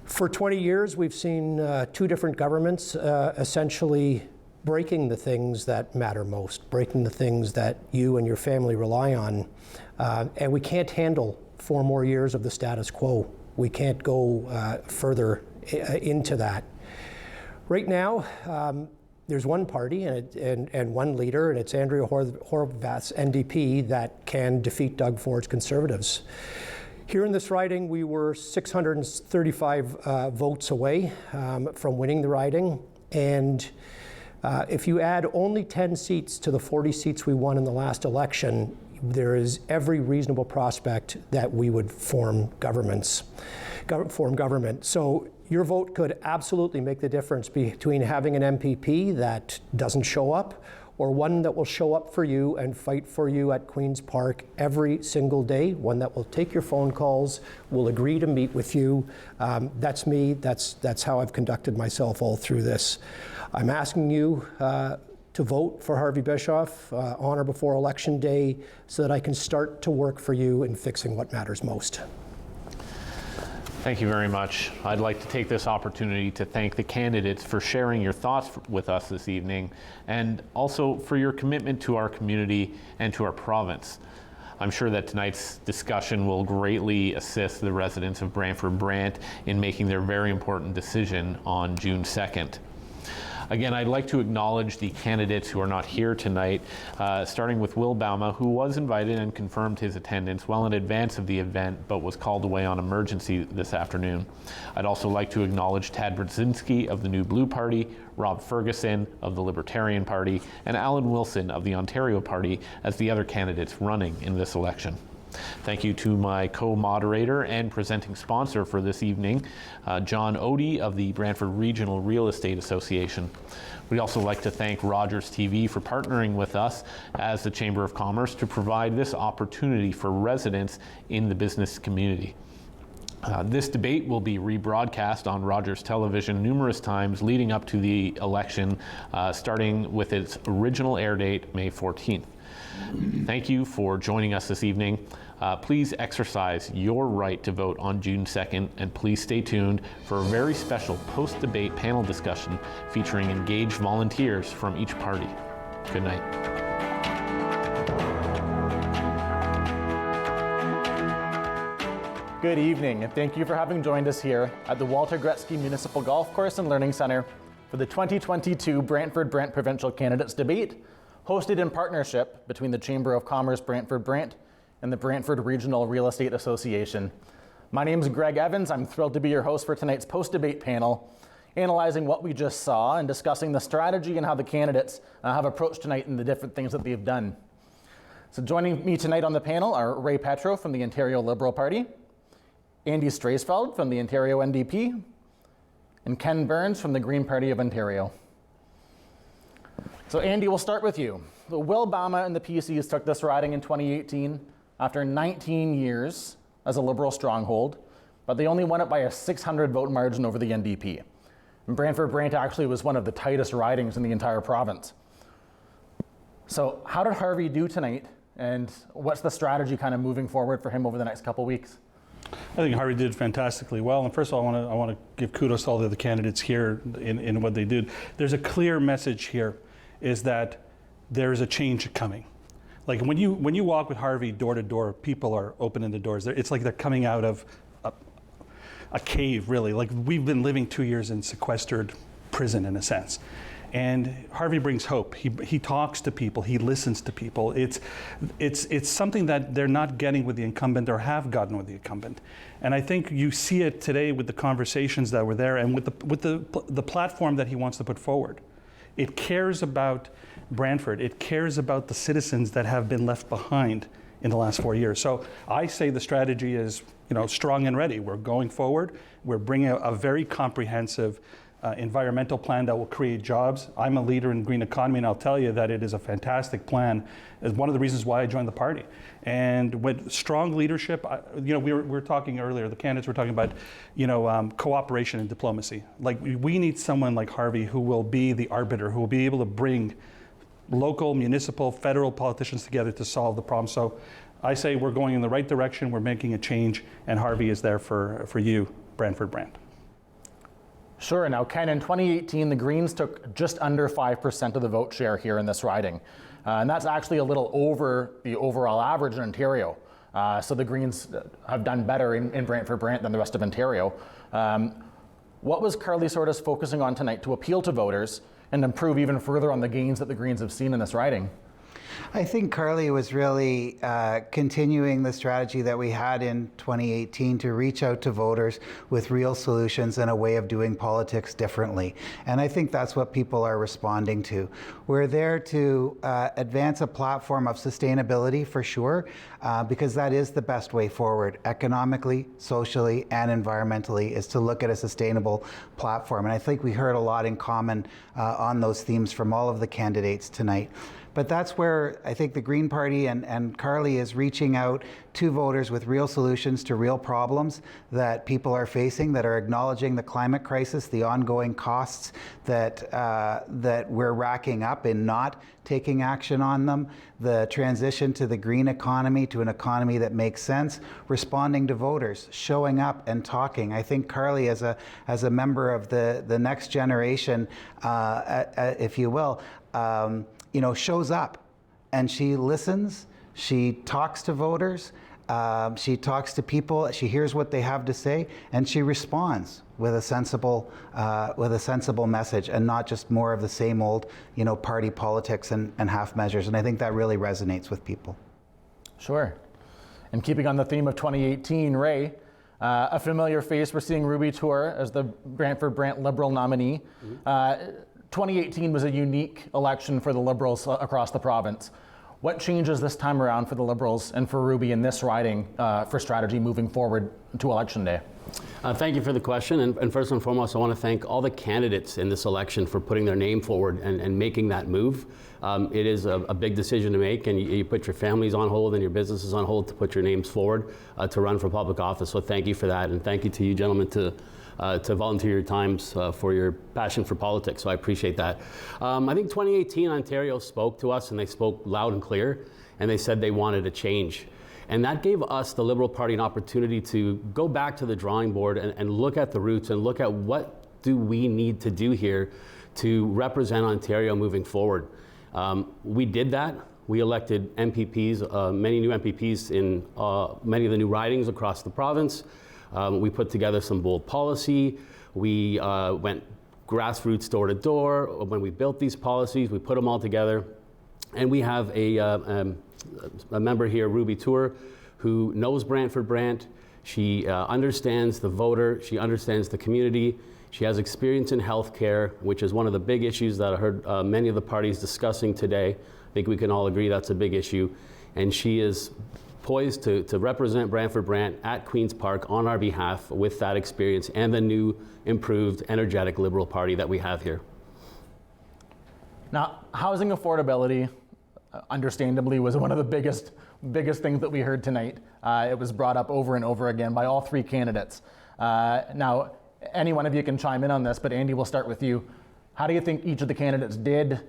For 20 years, we've seen two different governments essentially breaking the things that matter most, breaking the things that you and your family rely on. And we can't handle 4 more years of the status quo. We can't go further into that. Right now, there's one party and one leader, and it's Andrea Horwath's NDP, that can defeat Doug Ford's Conservatives. Here in this riding, we were 635 votes away from winning the riding, and if you add only 10 seats to the 40 seats we won in the last election, there is every reasonable prospect that we would form government. So your vote could absolutely make the difference between having an MPP that doesn't show up or one that will show up for you and fight for you at Queen's Park every single day, one that will take your phone calls, will agree to meet with you. That's me. That's how I've conducted myself all through this. I'm asking you to vote for Harvey Bischoff on or before Election Day so that I can start to work for you in fixing what matters most. Thank you very much. I'd like to take this opportunity to thank the candidates for sharing your thoughts with us this evening, and also for your commitment to our community and to our province. I'm sure that tonight's discussion will greatly assist the residents of Brantford-Brant in making their very important decision on June 2nd. Again, I'd like to acknowledge the candidates who are not here tonight, starting with Will Bauma, who was invited and confirmed his attendance well in advance of the event, but was called away on emergency this afternoon. I'd also like to acknowledge Tad Brzezinski of the New Blue Party, Rob Ferguson of the Libertarian Party, and Alan Wilson of the Ontario Party as the other candidates running in this election. Thank you to my co-moderator and presenting sponsor for this evening, John Odie of the Brantford Regional Real Estate Association. We'd also like to thank Rogers TV for partnering with us as the Chamber of Commerce to provide this opportunity for residents in the business community. This debate will be rebroadcast on Rogers Television numerous times leading up to the election, starting with its original air date, May 14th. Thank you for joining us this evening. Please exercise your right to vote on June 2nd, and please stay tuned for a very special post-debate panel discussion featuring engaged volunteers from each party. Good night. Good evening, and thank you for having joined us here at the Walter Gretzky Municipal Golf Course and Learning Center for the 2022 Brantford-Brant Provincial Candidates Debate, hosted in partnership between the Chamber of Commerce Brantford-Brant and the Brantford Regional Real Estate Association. My name is Greg Evans. I'm thrilled to be your host for tonight's post-debate panel, analyzing what we just saw and discussing the strategy and how the candidates have approached tonight and the different things that they've done. So joining me tonight on the panel are Ray Petro from the Ontario Liberal Party, Andy Straisfeld from the Ontario NDP, and Ken Burns from the Green Party of Ontario. So Andy, we'll start with you. Will Bauma and the PCs took this riding in 2018 after 19 years as a Liberal stronghold, but they only won it by a 600 vote margin over the NDP. And Brantford-Brant actually was one of the tightest ridings in the entire province. So how did Harvey do tonight, and what's the strategy kind of moving forward for him over the next couple weeks? I think Harvey did fantastically well. And first of all, I want to give kudos to all the other candidates here in what they did. There's a clear message here, is that there is a change coming. Like when you walk with Harvey door to door, people are opening the doors. It's like they're coming out of a cave, really. Like we've been living 2 years in sequestered prison in a sense. And Harvey brings hope. He talks to people. He listens to people. It's something that they're not getting with the incumbent or have gotten with the incumbent. And I think you see it today with the conversations that were there and with the platform that he wants to put forward. It cares about Brantford. It cares about the citizens that have been left behind in the last 4 years. So I say the strategy is, strong and ready. We're going forward. We're bringing a very comprehensive environmental plan that will create jobs. I'm a leader in green economy, and I'll tell you that it is a fantastic plan. It's one of the reasons why I joined the party. And with strong leadership, we were talking earlier, the candidates were talking about, cooperation and diplomacy. Like, we need someone like Harvey who will be the arbiter, who will be able to bring local, municipal, federal politicians together to solve the problem. So I say we're going in the right direction, we're making a change, and Harvey is there for you, Brantford-Brant. Sure. Now, Ken, in 2018, the Greens took just under 5% of the vote share here in this riding. And that's actually a little over the overall average in Ontario. So the Greens have done better in Brantford-Brant than the rest of Ontario. What was Carly Sordas focusing on tonight to appeal to voters and improve even further on the gains that the Greens have seen in this riding? I think Carly was really continuing the strategy that we had in 2018 to reach out to voters with real solutions and a way of doing politics differently. And I think that's what people are responding to. We're there to advance a platform of sustainability for sure, because that is the best way forward, economically, socially, and environmentally, is to look at a sustainable platform. And I think we heard a lot in common on those themes from all of the candidates tonight. But that's where I think the Green Party and Carly is reaching out to voters with real solutions to real problems that people are facing, that are acknowledging the climate crisis, the ongoing costs that we're racking up in not taking action on them, the transition to the green economy, to an economy that makes sense, responding to voters, showing up and talking. I think Carly, as a member of the next generation, if you will, shows up and she listens, she talks to voters, she talks to people, she hears what they have to say, and she responds with a sensible message, and not just more of the same old, party politics and half measures. And I think that really resonates with people. Sure. And keeping on the theme of 2018, Ray, a familiar face, we're seeing Ruby Tour as the Brantford-Brant Liberal nominee. 2018 was a unique election for the Liberals across the province. What changes this time around for the Liberals and for Ruby in this riding for strategy moving forward to Election Day? Thank you for the question. And first and foremost, I want to thank all the candidates in this election for putting their name forward and making that move. It is a big decision to make, and you put your families on hold and your businesses on hold to put your names forward to run for public office. So thank you for that, and thank you to you gentlemen to volunteer your times for your passion for politics, so I appreciate that. I think 2018 Ontario spoke to us, and they spoke loud and clear, and they said they wanted a change. And that gave us, the Liberal Party, an opportunity to go back to the drawing board and look at the roots and look at what do we need to do here to represent Ontario moving forward. We did that. We elected MPPs, many new MPPs in many of the new ridings across the province. We put together some bold policy. We went grassroots door to door. When we built these policies, we put them all together. And we have a member here, Ruby Tour, who knows Brantford-Brant. She understands the voter. She understands the community. She has experience in healthcare, which is one of the big issues that I heard many of the parties discussing today. I think we can all agree that's a big issue. And she is poised to represent Brantford-Brant at Queen's Park on our behalf with that experience and the new, improved, energetic Liberal Party that we have here. Now, housing affordability, understandably, was one of the biggest things that we heard tonight. It was brought up over and over again by all three candidates. Now, any one of you can chime in on this, but Andy, we'll start with you. How do you think each of the candidates did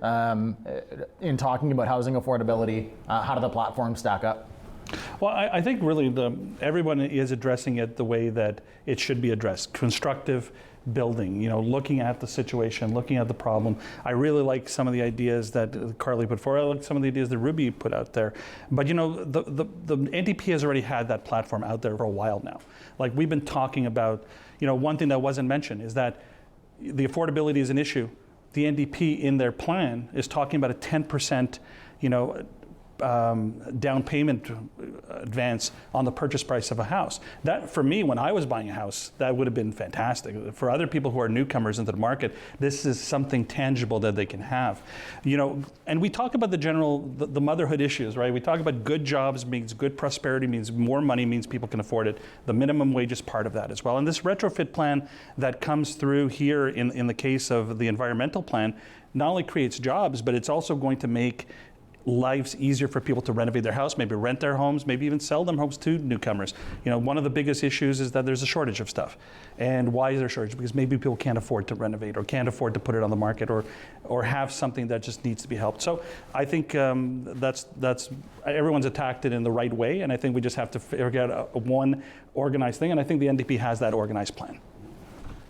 in talking about housing affordability? How do the platforms stack up? Well, I think really everyone is addressing it the way that it should be addressed. Constructive building, looking at the situation, looking at the problem. I really like some of the ideas that Carly put forward. I like some of the ideas that Ruby put out there. But the NDP has already had that platform out there for a while now. Like, we've been talking about, one thing that wasn't mentioned is that the affordability is an issue. The NDP in their plan is talking about a 10%, down payment advance on the purchase price of a house. That, for me, when I was buying a house, that would have been fantastic. For other people who are newcomers into the market, this is something tangible that they can have. You know, and we talk about the motherhood issues, right? We talk about good jobs means good prosperity, means more money, means people can afford it. The minimum wage is part of that as well. And this retrofit plan that comes through here in the case of the environmental plan not only creates jobs, but it's also going to make lives easier for people to renovate their house, maybe rent their homes, maybe even sell them homes to newcomers. You know, one of the biggest issues is that there's a shortage of stuff. And why is there a shortage? Because maybe people can't afford to renovate or can't afford to put it on the market or have something that just needs to be helped. So I think that's everyone's attacked it in the right way, and I think we just have to figure out one organized thing, and I think the NDP has that organized plan.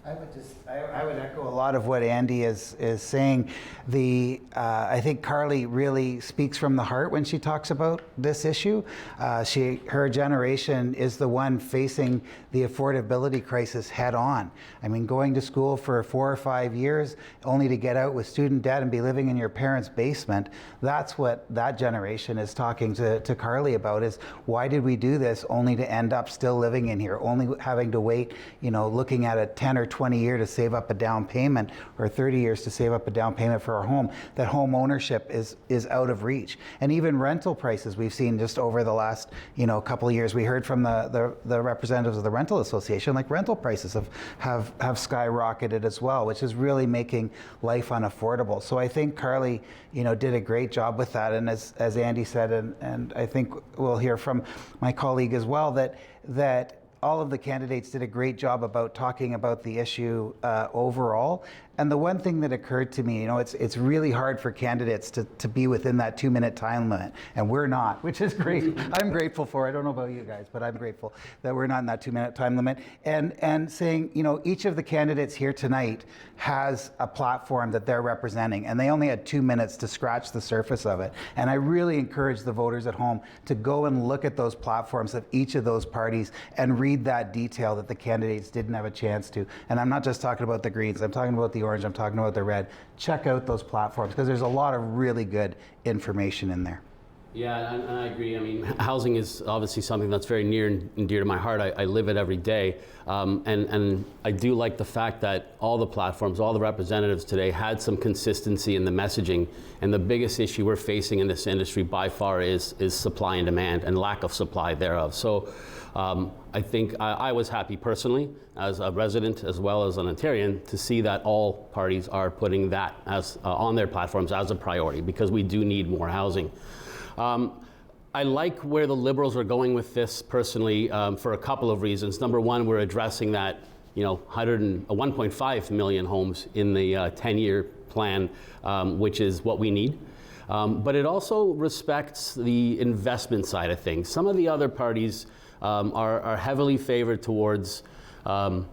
I would echo a lot of what Andy is saying. I think Carly really speaks from the heart when she talks about this issue. Her generation is the one facing the affordability crisis head on. I mean, going to school for 4 or 5 years only to get out with student debt and be living in your parents' basement, that's what that generation is talking to Carly about, is why did we do this only to end up still living in here, only having to wait, you know, looking at a 10 or 20 year to save up a down payment, or 30 years to save up a down payment for our home. That home ownership is out of reach. And even rental prices we've seen just over the last, you know, couple of years. We heard from the representatives of the rental association, like rental prices have skyrocketed as well, which is really making life unaffordable. So I think Carly, you know, did a great job with that. And as Andy said, and I think we'll hear from my colleague as well, that all of the candidates did a great job about talking about the issue overall. And the one thing that occurred to me, you know, it's really hard for candidates to be within that 2-minute time limit, and we're not, which is great. I'm grateful for it. I don't know about you guys, but I'm grateful that we're not in that 2-minute time limit. And saying, you know, each of the candidates here tonight has a platform that they're representing, and they only had 2 minutes to scratch the surface of it. And I really encourage the voters at home to go and look at those platforms of each of those parties and read that detail that the candidates didn't have a chance to. And I'm not just talking about the Greens, I'm talking about the Orange, I'm talking about the Red. Check out those platforms, because there's a lot of really good information in there. Yeah, and I agree. I mean, housing is obviously something that's very near and dear to my heart. I live it every day. And I do like the fact that all the platforms, all the representatives today had some consistency in the messaging. And the biggest issue we're facing in this industry by far is supply and demand and lack of supply thereof. So I think I was happy personally as a resident as well as an Ontarian to see that all parties are putting that as on their platforms as a priority, because we do need more housing. I like where the Liberals are going with this personally for a couple of reasons. Number one, we're addressing that, you know, 1.5 million homes in the 10-year plan, which is what we need. But it also respects the investment side of things. Some of the other parties are heavily favored towards, I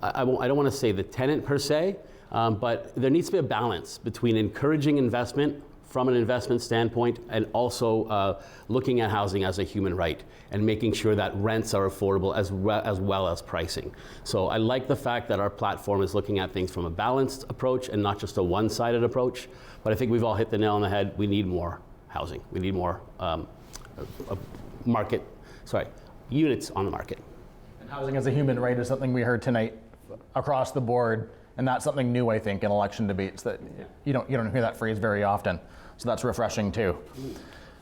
don't want to say the tenant per se, but there needs to be a balance between encouraging investment from an investment standpoint, and also looking at housing as a human right and making sure that rents are affordable as well as pricing. So I like the fact that our platform is looking at things from a balanced approach and not just a one-sided approach. But I think we've all hit the nail on the head. We need more housing. We need more units on the market. And housing as a human right is something we heard tonight across the board. And that's something new, I think, in election debates, that you don't hear that phrase very often. So that's refreshing too.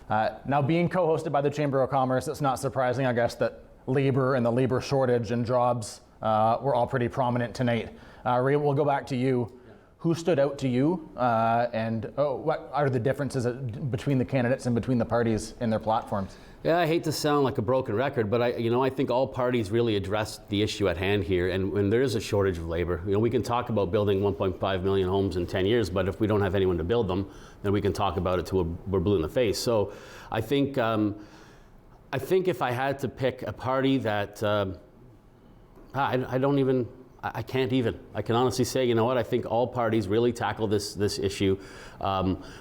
Now, being co-hosted by the Chamber of Commerce, it's not surprising, I guess, that labor and the labor shortage and jobs were all pretty prominent tonight. Ray, we'll go back to you. Who stood out to you, and what are the differences between the candidates and between the parties in their platforms? Yeah, I hate to sound like a broken record, but I think all parties really addressed the issue at hand here, and when there is a shortage of labor, we can talk about building 1.5 million homes in 10 years, but if we don't have anyone to build them, then we can talk about it till we're blue in the face. So I think if I had to pick a party that I can't even. I can honestly say, you know what, I think all parties really tackle this issue.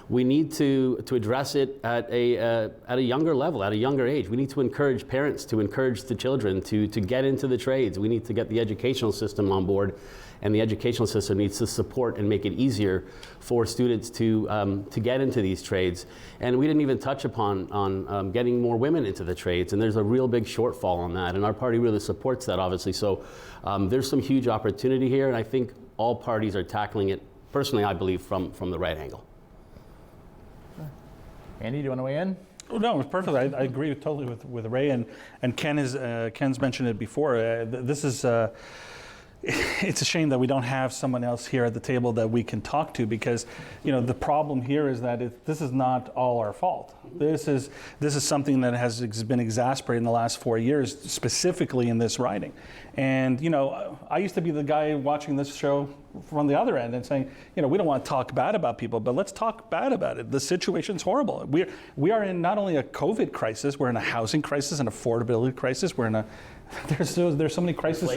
We need to address it at a younger level, at a younger age. We need to encourage parents to encourage the children to get into the trades. We need to get the educational system on board and the educational system needs to support and make it easier for students to get into these trades. And we didn't even touch upon getting more women into the trades, and there's a real big shortfall on that, and our party really supports that, obviously. So there's some huge opportunity here, and I think all parties are tackling it, personally, I believe, from the right angle. Andy, do you want to weigh in? Oh, no, it's perfect. I agree totally with Ray, and Ken's mentioned it before. This is it's a shame that we don't have someone else here at the table that we can talk to, because the problem here is that this is not all our fault. This is something that has been exacerbated in the last 4 years, specifically in this riding. And I used to be the guy watching this show from the other end and saying, we don't want to talk bad about people, but let's talk bad about it. The situation's horrible. We are in not only a COVID crisis, we're in a housing crisis, an affordability crisis. We're in a there's so many crises.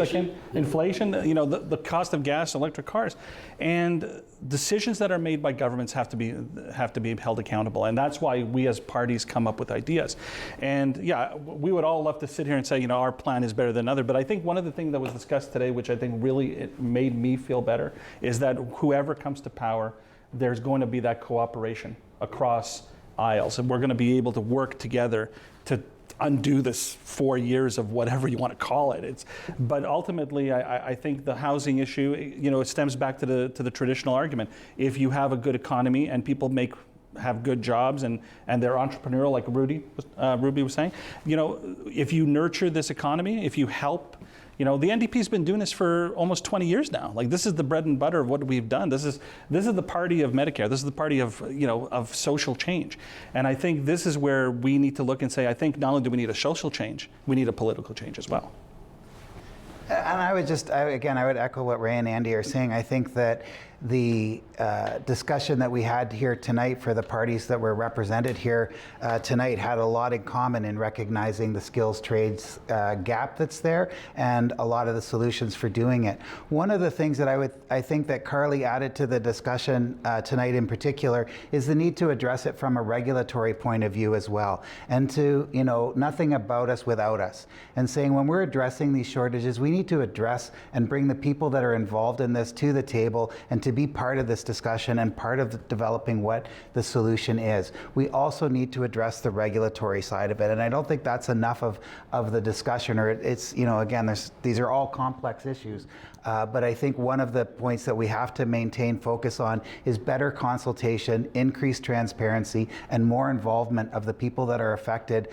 Inflation, the cost of gas, electric cars, and decisions that are made by governments have to be held accountable, and that's why we as parties come up with ideas. And yeah, we would all love to sit here and say, our plan is better than other, but I think one of the things that was discussed today, which I think really it made me feel better, is that whoever comes to power, there's going to be that cooperation across aisles, and we're going to be able to work together to undo this 4 years of whatever you want to call it. But ultimately, I think the housing issue, it stems back to the traditional argument. If you have a good economy and people have good jobs and they're entrepreneurial, like Ruby was saying, if you nurture this economy, if you help. The NDP's been doing this for almost 20 years now. Like, this is the bread and butter of what we've done. This is the party of Medicare. This is the party of of social change. And I think this is where we need to look and say, I think not only do we need a social change, we need a political change as well. And I would echo what Ray and Andy are saying. I think that the discussion that we had here tonight for the parties that were represented here tonight had a lot in common in recognizing the skills trades gap that's there and a lot of the solutions for doing it. One of the things that I think that Carly added to the discussion tonight in particular is the need to address it from a regulatory point of view as well, and to nothing about us without us, and saying when we're addressing these shortages, we need to address and bring the people that are involved in this to the table and to be part of this discussion and part of developing what the solution is. We also need to address the regulatory side of it, and I don't think that's enough of the discussion, or it's, again, these are all complex issues, but I think one of the points that we have to maintain focus on is better consultation, increased transparency, and more involvement of the people that are affected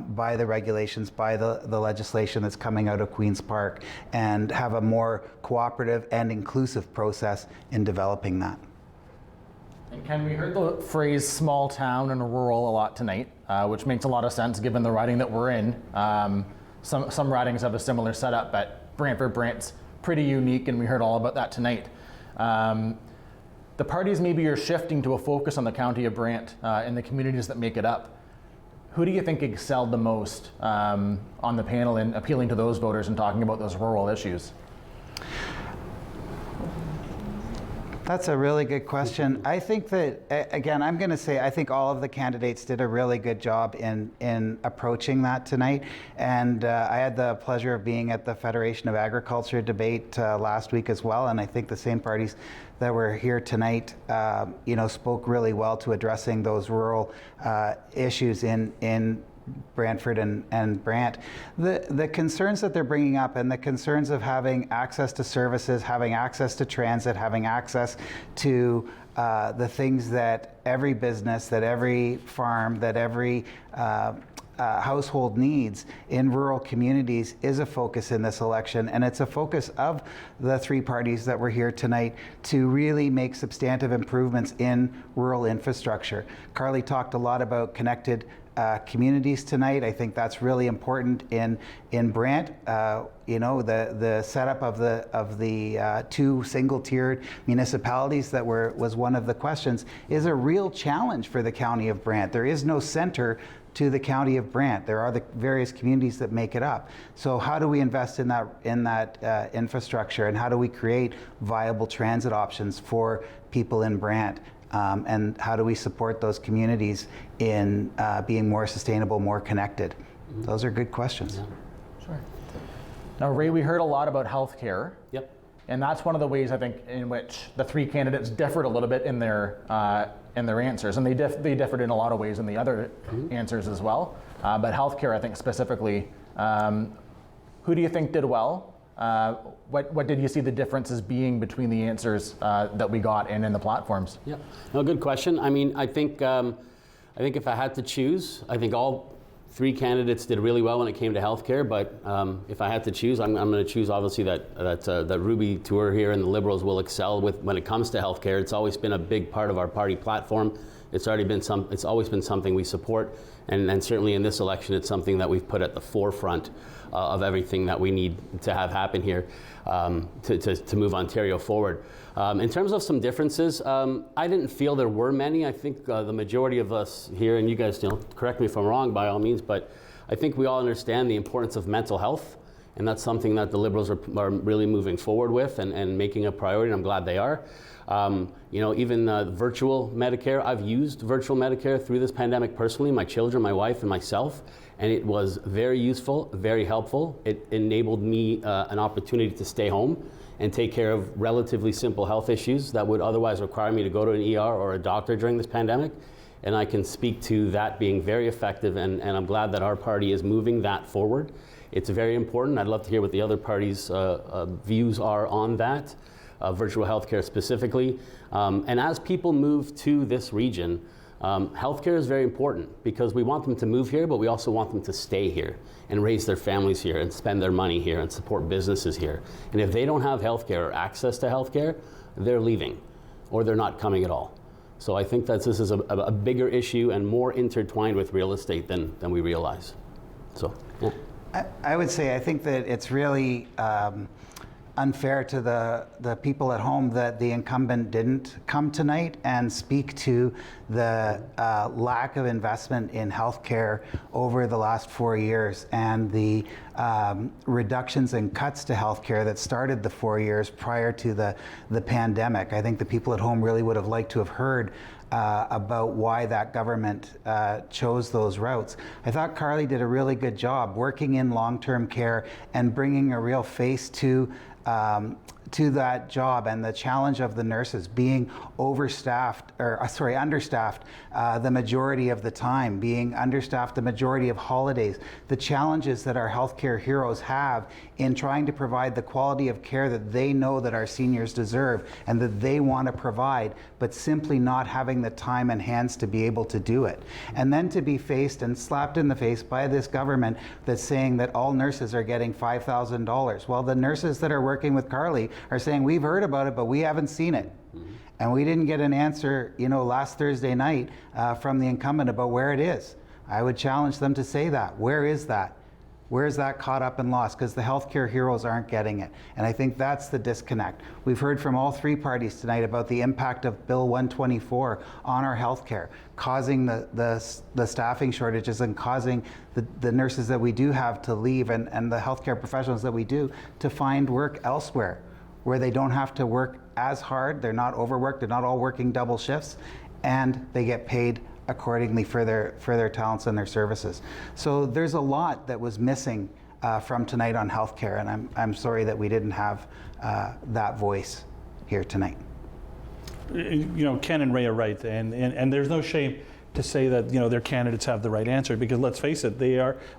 by the regulations, by the legislation that's coming out of Queen's Park, and have a more cooperative and inclusive process in developing that. And Ken, we heard the phrase small town and rural a lot tonight, which makes a lot of sense given the riding that we're in. Some ridings have a similar setup, but Brantford-Brant's pretty unique, and we heard all about that tonight. The parties maybe are shifting to a focus on the county of Brant and the communities that make it up. Who do you think excelled the most on the panel in appealing to those voters and talking about those rural issues? That's a really good question. I think that, again, I'm going to say I think all of the candidates did a really good job in approaching that tonight. And I had the pleasure of being at the Federation of Agriculture debate last week as well. And I think the same parties that were here tonight, spoke really well to addressing those rural issues in Brantford and Brant. The concerns that they're bringing up, and the concerns of having access to services, having access to transit, having access to the things that every business, that every farm, that every household needs in rural communities is a focus in this election, and it's a focus of the three parties that were here tonight to really make substantive improvements in rural infrastructure. Carly talked a lot about connected communities tonight. I think that's really important in Brant. The setup of the two single-tiered municipalities that was one of the questions is a real challenge for the county of Brant. There is no center to the county of Brant. There are the various communities that make it up. So how do we invest in that infrastructure, and how do we create viable transit options for people in Brant? And how do we support those communities in being more sustainable, more connected? Mm-hmm. Those are good questions. Yeah. Sure. Now, Ray, we heard a lot about healthcare. Yep. And that's one of the ways I think in which the three candidates differed a little bit in their answers, and they differed in a lot of ways in the other answers as well. But healthcare, I think specifically, who do you think did well? What did you see the differences being between the answers that we got and in the platforms? Yeah, no, good question. I mean, I think if I had to choose, I think all three candidates did really well when it came to healthcare. But if I had to choose, I'm going to choose obviously that Ruby Tour here and the Liberals will excel with when it comes to healthcare. It's always been a big part of our party platform. It's always been something we support, and certainly in this election, it's something that we've put at the forefront of everything that we need to have happen here to move Ontario forward. In terms of some differences, I didn't feel there were many. I think the majority of us here, and you guys, correct me if I'm wrong by all means, but I think we all understand the importance of mental health, and that's something that the Liberals are really moving forward with and making a priority, and I'm glad they are. Even virtual Medicare, I've used virtual Medicare through this pandemic personally, my children, my wife, and myself, and it was very useful, very helpful. It enabled me an opportunity to stay home and take care of relatively simple health issues that would otherwise require me to go to an ER or a doctor during this pandemic. And I can speak to that being very effective, and I'm glad that our party is moving that forward. It's very important. I'd love to hear what the other parties' views are on that, virtual healthcare specifically. And as people move to this region, healthcare is very important because we want them to move here, but we also want them to stay here and raise their families here and spend their money here and support businesses here. And if they don't have healthcare or access to healthcare, they're leaving or they're not coming at all. So I think that this is a bigger issue and more intertwined with real estate than we realize. So, yeah. I would say I think that it's really unfair to the people at home that the incumbent didn't come tonight and speak to the lack of investment in healthcare over the last 4 years and the reductions and cuts to healthcare that started the 4 years prior to the pandemic. I think the people at home really would have liked to have heard about why that government chose those routes. I thought Carly did a really good job working in long-term care and bringing a real face to that job and the challenge of the nurses being understaffed the majority of the time, being understaffed the majority of holidays, the challenges that our healthcare heroes have in trying to provide the quality of care that they know that our seniors deserve and that they want to provide, but simply not having the time and hands to be able to do it. And then to be faced and slapped in the face by this government that's saying that all nurses are getting $5,000. Well, the nurses that are working with Carly are saying, we've heard about it, but we haven't seen it. And we didn't get an answer, last Thursday night from the incumbent about where it is. I would challenge them to say that. Where is that? Where is that caught up and lost? Because the healthcare heroes aren't getting it. And I think that's the disconnect. We've heard from all three parties tonight about the impact of Bill 124 on our healthcare, causing the staffing shortages and causing the nurses that we do have to leave and the healthcare professionals that we do to find work elsewhere, where they don't have to work as hard, they're not overworked, they're not all working double shifts, and they get paid accordingly for their talents and their services. So there's a lot that was missing from tonight on healthcare, and I'm sorry that we didn't have that voice here tonight. Ken and Ray are right, and there's no shame to say that their candidates have the right answer, because let's face it,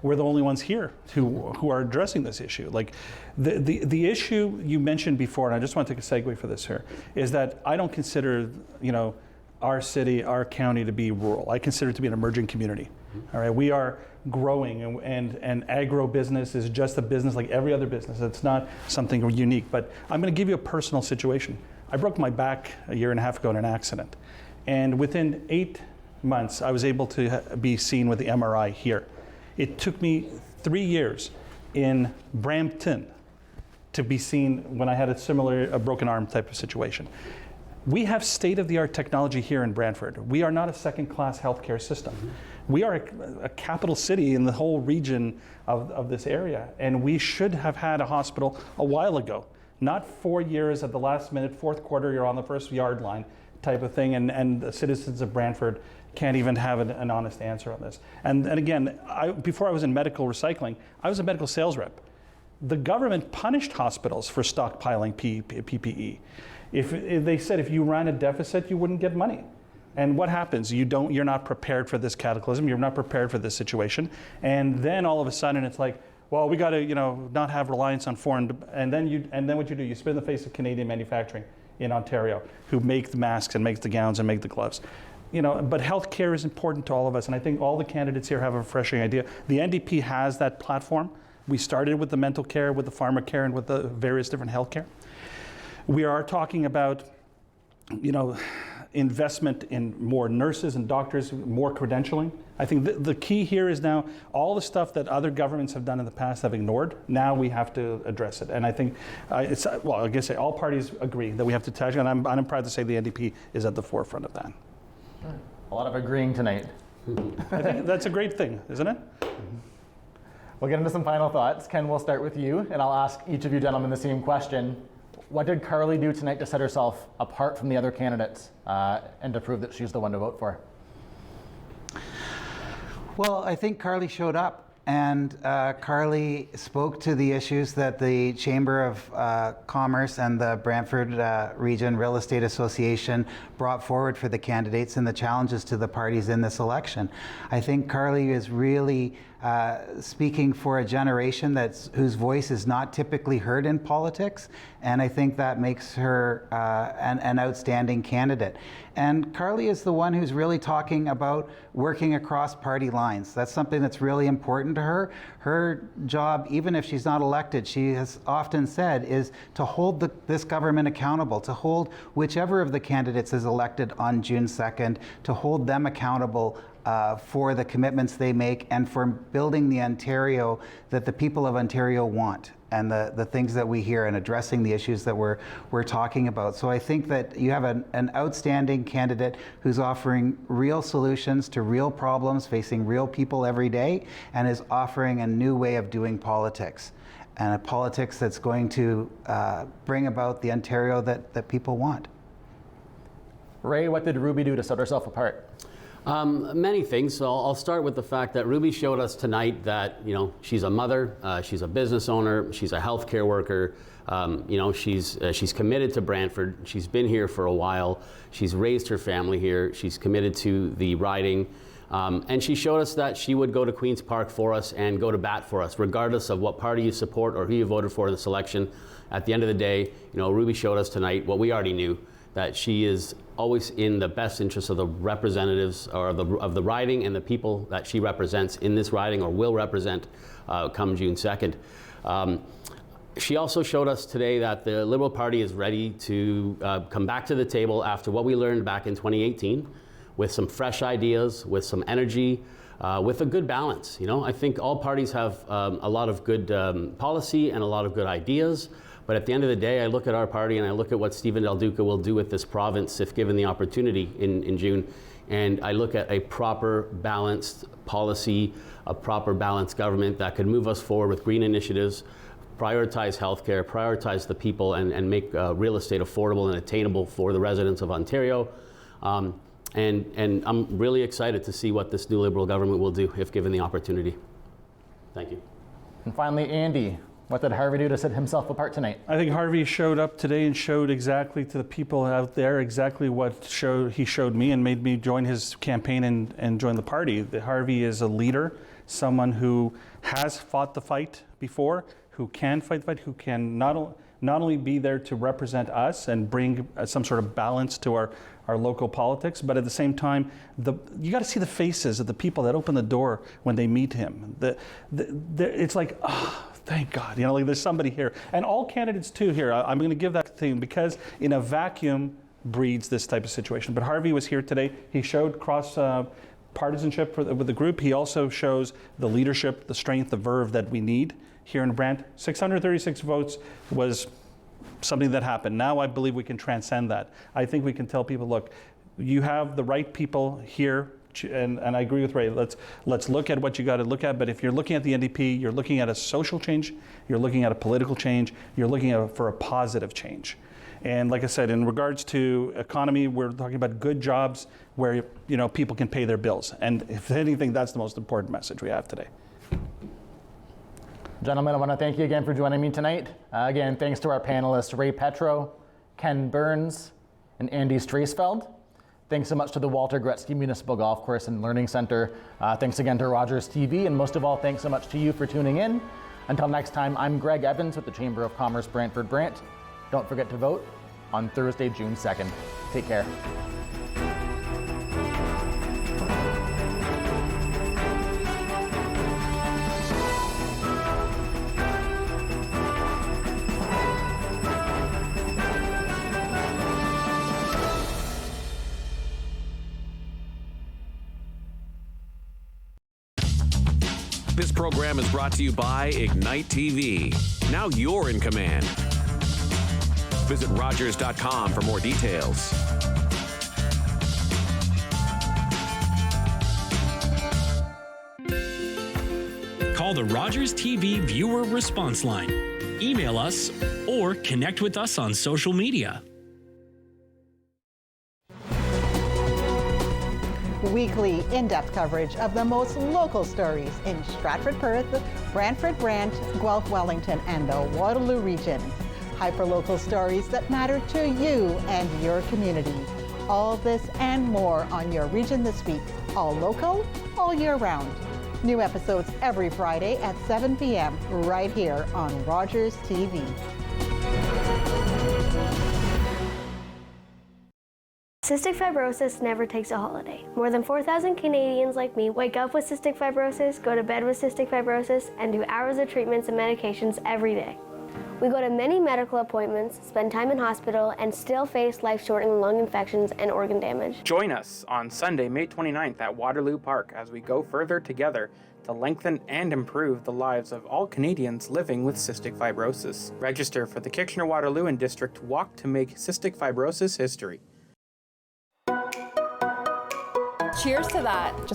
we're the only ones here who are addressing this issue. Like the issue you mentioned before, and I just want to take a segue for this here, is that I don't consider our city, our county to be rural. I consider it to be an emerging community. All right, we are growing, and agro-business is just a business like every other business. It's not something unique. But I'm going to give you a personal situation. I broke my back a year and a half ago in an accident, and within 8 months, I was able to be seen with the MRI here. It took me 3 years in Brampton to be seen when I had a broken arm type of situation. We have state-of-the-art technology here in Brantford. We are not a second-class healthcare system. We are a capital city in the whole region of this area, and we should have had a hospital a while ago, not 4 years at the last minute, fourth quarter, you're on the first yard line type of thing, and the citizens of Brantford can't even have an honest answer on this. And again, before I was in medical recycling, I was a medical sales rep. the government punished hospitals for stockpiling PPE. If they said if you ran a deficit, you wouldn't get money. And what happens? You're not prepared for this cataclysm. You're not prepared for this situation. And then all of a sudden it's like, well, we got to, not have reliance on foreign. And then what you do? You spit in the face of Canadian manufacturing in Ontario, who make the masks and make the gowns and make the gloves. But healthcare is important to all of us, and I think all the candidates here have a refreshing idea. The NDP has that platform. We started with the mental care, with the pharmacare, and with the various different healthcare. We are talking about, investment in more nurses and doctors, more credentialing. I think the key here is now all the stuff that other governments have done in the past have ignored. Now we have to address it. And I think I guess all parties agree that we have to touch, and I'm proud to say the NDP is at the forefront of that. A lot of agreeing tonight. I think that's a great thing, isn't it? We'll get into some final thoughts. Ken, we'll start with you, and I'll ask each of you gentlemen the same question. What did Carly do tonight to set herself apart from the other candidates and to prove that she's the one to vote for? Well, I think Carly showed up, and Carly spoke to the issues that the Chamber of Commerce and the Brantford Region Real Estate Association brought forward for the candidates and the challenges to the parties in this election. I think Carly is really speaking for a generation whose voice is not typically heard in politics, and I think that makes her an outstanding candidate. And Carly is the one who's really talking about working across party lines. That's something that's really important to her. Her job, even if she's not elected, she has often said, is to hold this government accountable, to hold whichever of the candidates is elected on June 2nd, to hold them accountable for the commitments they make and for building the Ontario that the people of Ontario want, and the things that we hear, and addressing the issues that we're talking about. So I think that you have an outstanding candidate who's offering real solutions to real problems facing real people every day, and is offering a new way of doing politics, and a politics that's going to bring about the Ontario that people want. Ray, what did Ruby do to set herself apart? Many things. So I'll start with the fact that Ruby showed us tonight that she's a mother, she's a business owner, she's a healthcare worker. She's committed to Brantford. She's been here for a while. She's raised her family here. She's committed to the riding, and she showed us that she would go to Queen's Park for us and go to bat for us, regardless of what party you support or who you voted for in this election. At the end of the day, Ruby showed us tonight what we already knew, that she is always in the best interest of the representatives or of the riding and the people that she represents in this riding or will represent come June 2nd. She also showed us today that the Liberal Party is ready to come back to the table after what we learned back in 2018 with some fresh ideas, with some energy, with a good balance. I think all parties have a lot of good policy and a lot of good ideas. But at the end of the day, I look at our party and I look at what Stephen Del Duca will do with this province if given the opportunity in June. And I look at a proper balanced policy, a proper balanced government that could move us forward with green initiatives, prioritize healthcare, prioritize the people, and make real estate affordable and attainable for the residents of Ontario. And I'm really excited to see what this new Liberal government will do if given the opportunity. Thank you. And finally, Andy, what did Harvey do to set himself apart tonight? I think Harvey showed up today and showed exactly to the people out there exactly what he showed me and made me join his campaign and join the party. Harvey is a leader, someone who has fought the fight before, who can fight the fight, who can not only be there to represent us and bring some sort of balance to our local politics, but at the same time, you got to see the faces of the people that open the door when they meet him. It's like, oh, thank God, like there's somebody here. And all candidates too here, I'm going to give that thing, because in a vacuum breeds this type of situation. But Harvey was here today. He showed cross partisanship with the group. He also shows the leadership, the strength, the verve that we need here in Brant. 636 votes was something that happened. Now I believe we can transcend that. I think we can tell people, look, you have the right people here, and I agree with Ray, let's look at what you got to look at. But if you're looking at the NDP, you're looking at a social change, you're looking at a political change, you're looking for a positive change. And like I said, in regards to economy, we're talking about good jobs where people can pay their bills. And if anything, that's the most important message we have today. Gentlemen, I want to thank you again for joining me tonight. Again, thanks to our panelists, Ray Petro, Ken Burns, and Andy Streisfeld. Thanks so much to the Walter Gretzky Municipal Golf Course and Learning Center. Thanks again to Rogers TV, and most of all, thanks so much to you for tuning in. Until next time, I'm Greg Evans with the Chamber of Commerce Brantford-Brant. Don't forget to vote on Thursday, June 2nd. Take care. This program is brought to you by Ignite TV. Now you're in command. Visit Rogers.com for more details. Call the Rogers TV viewer response line. Email us or connect with us on social media. Weekly in-depth coverage of the most local stories in Stratford-Perth, Brantford-Brant, Guelph-Wellington, and the Waterloo region. Hyperlocal stories that matter to you and your community. All this and more on your region this week. All local, all year round. New episodes every Friday at 7 p.m. right here on Rogers TV. Cystic fibrosis never takes a holiday. More than 4,000 Canadians like me wake up with cystic fibrosis, go to bed with cystic fibrosis, and do hours of treatments and medications every day. We go to many medical appointments, spend time in hospital, and still face life-shortening lung infections and organ damage. Join us on Sunday, May 29th at Waterloo Park as we go further together to lengthen and improve the lives of all Canadians living with cystic fibrosis. Register for the Kitchener-Waterloo and District Walk to make cystic fibrosis history. Cheers to that.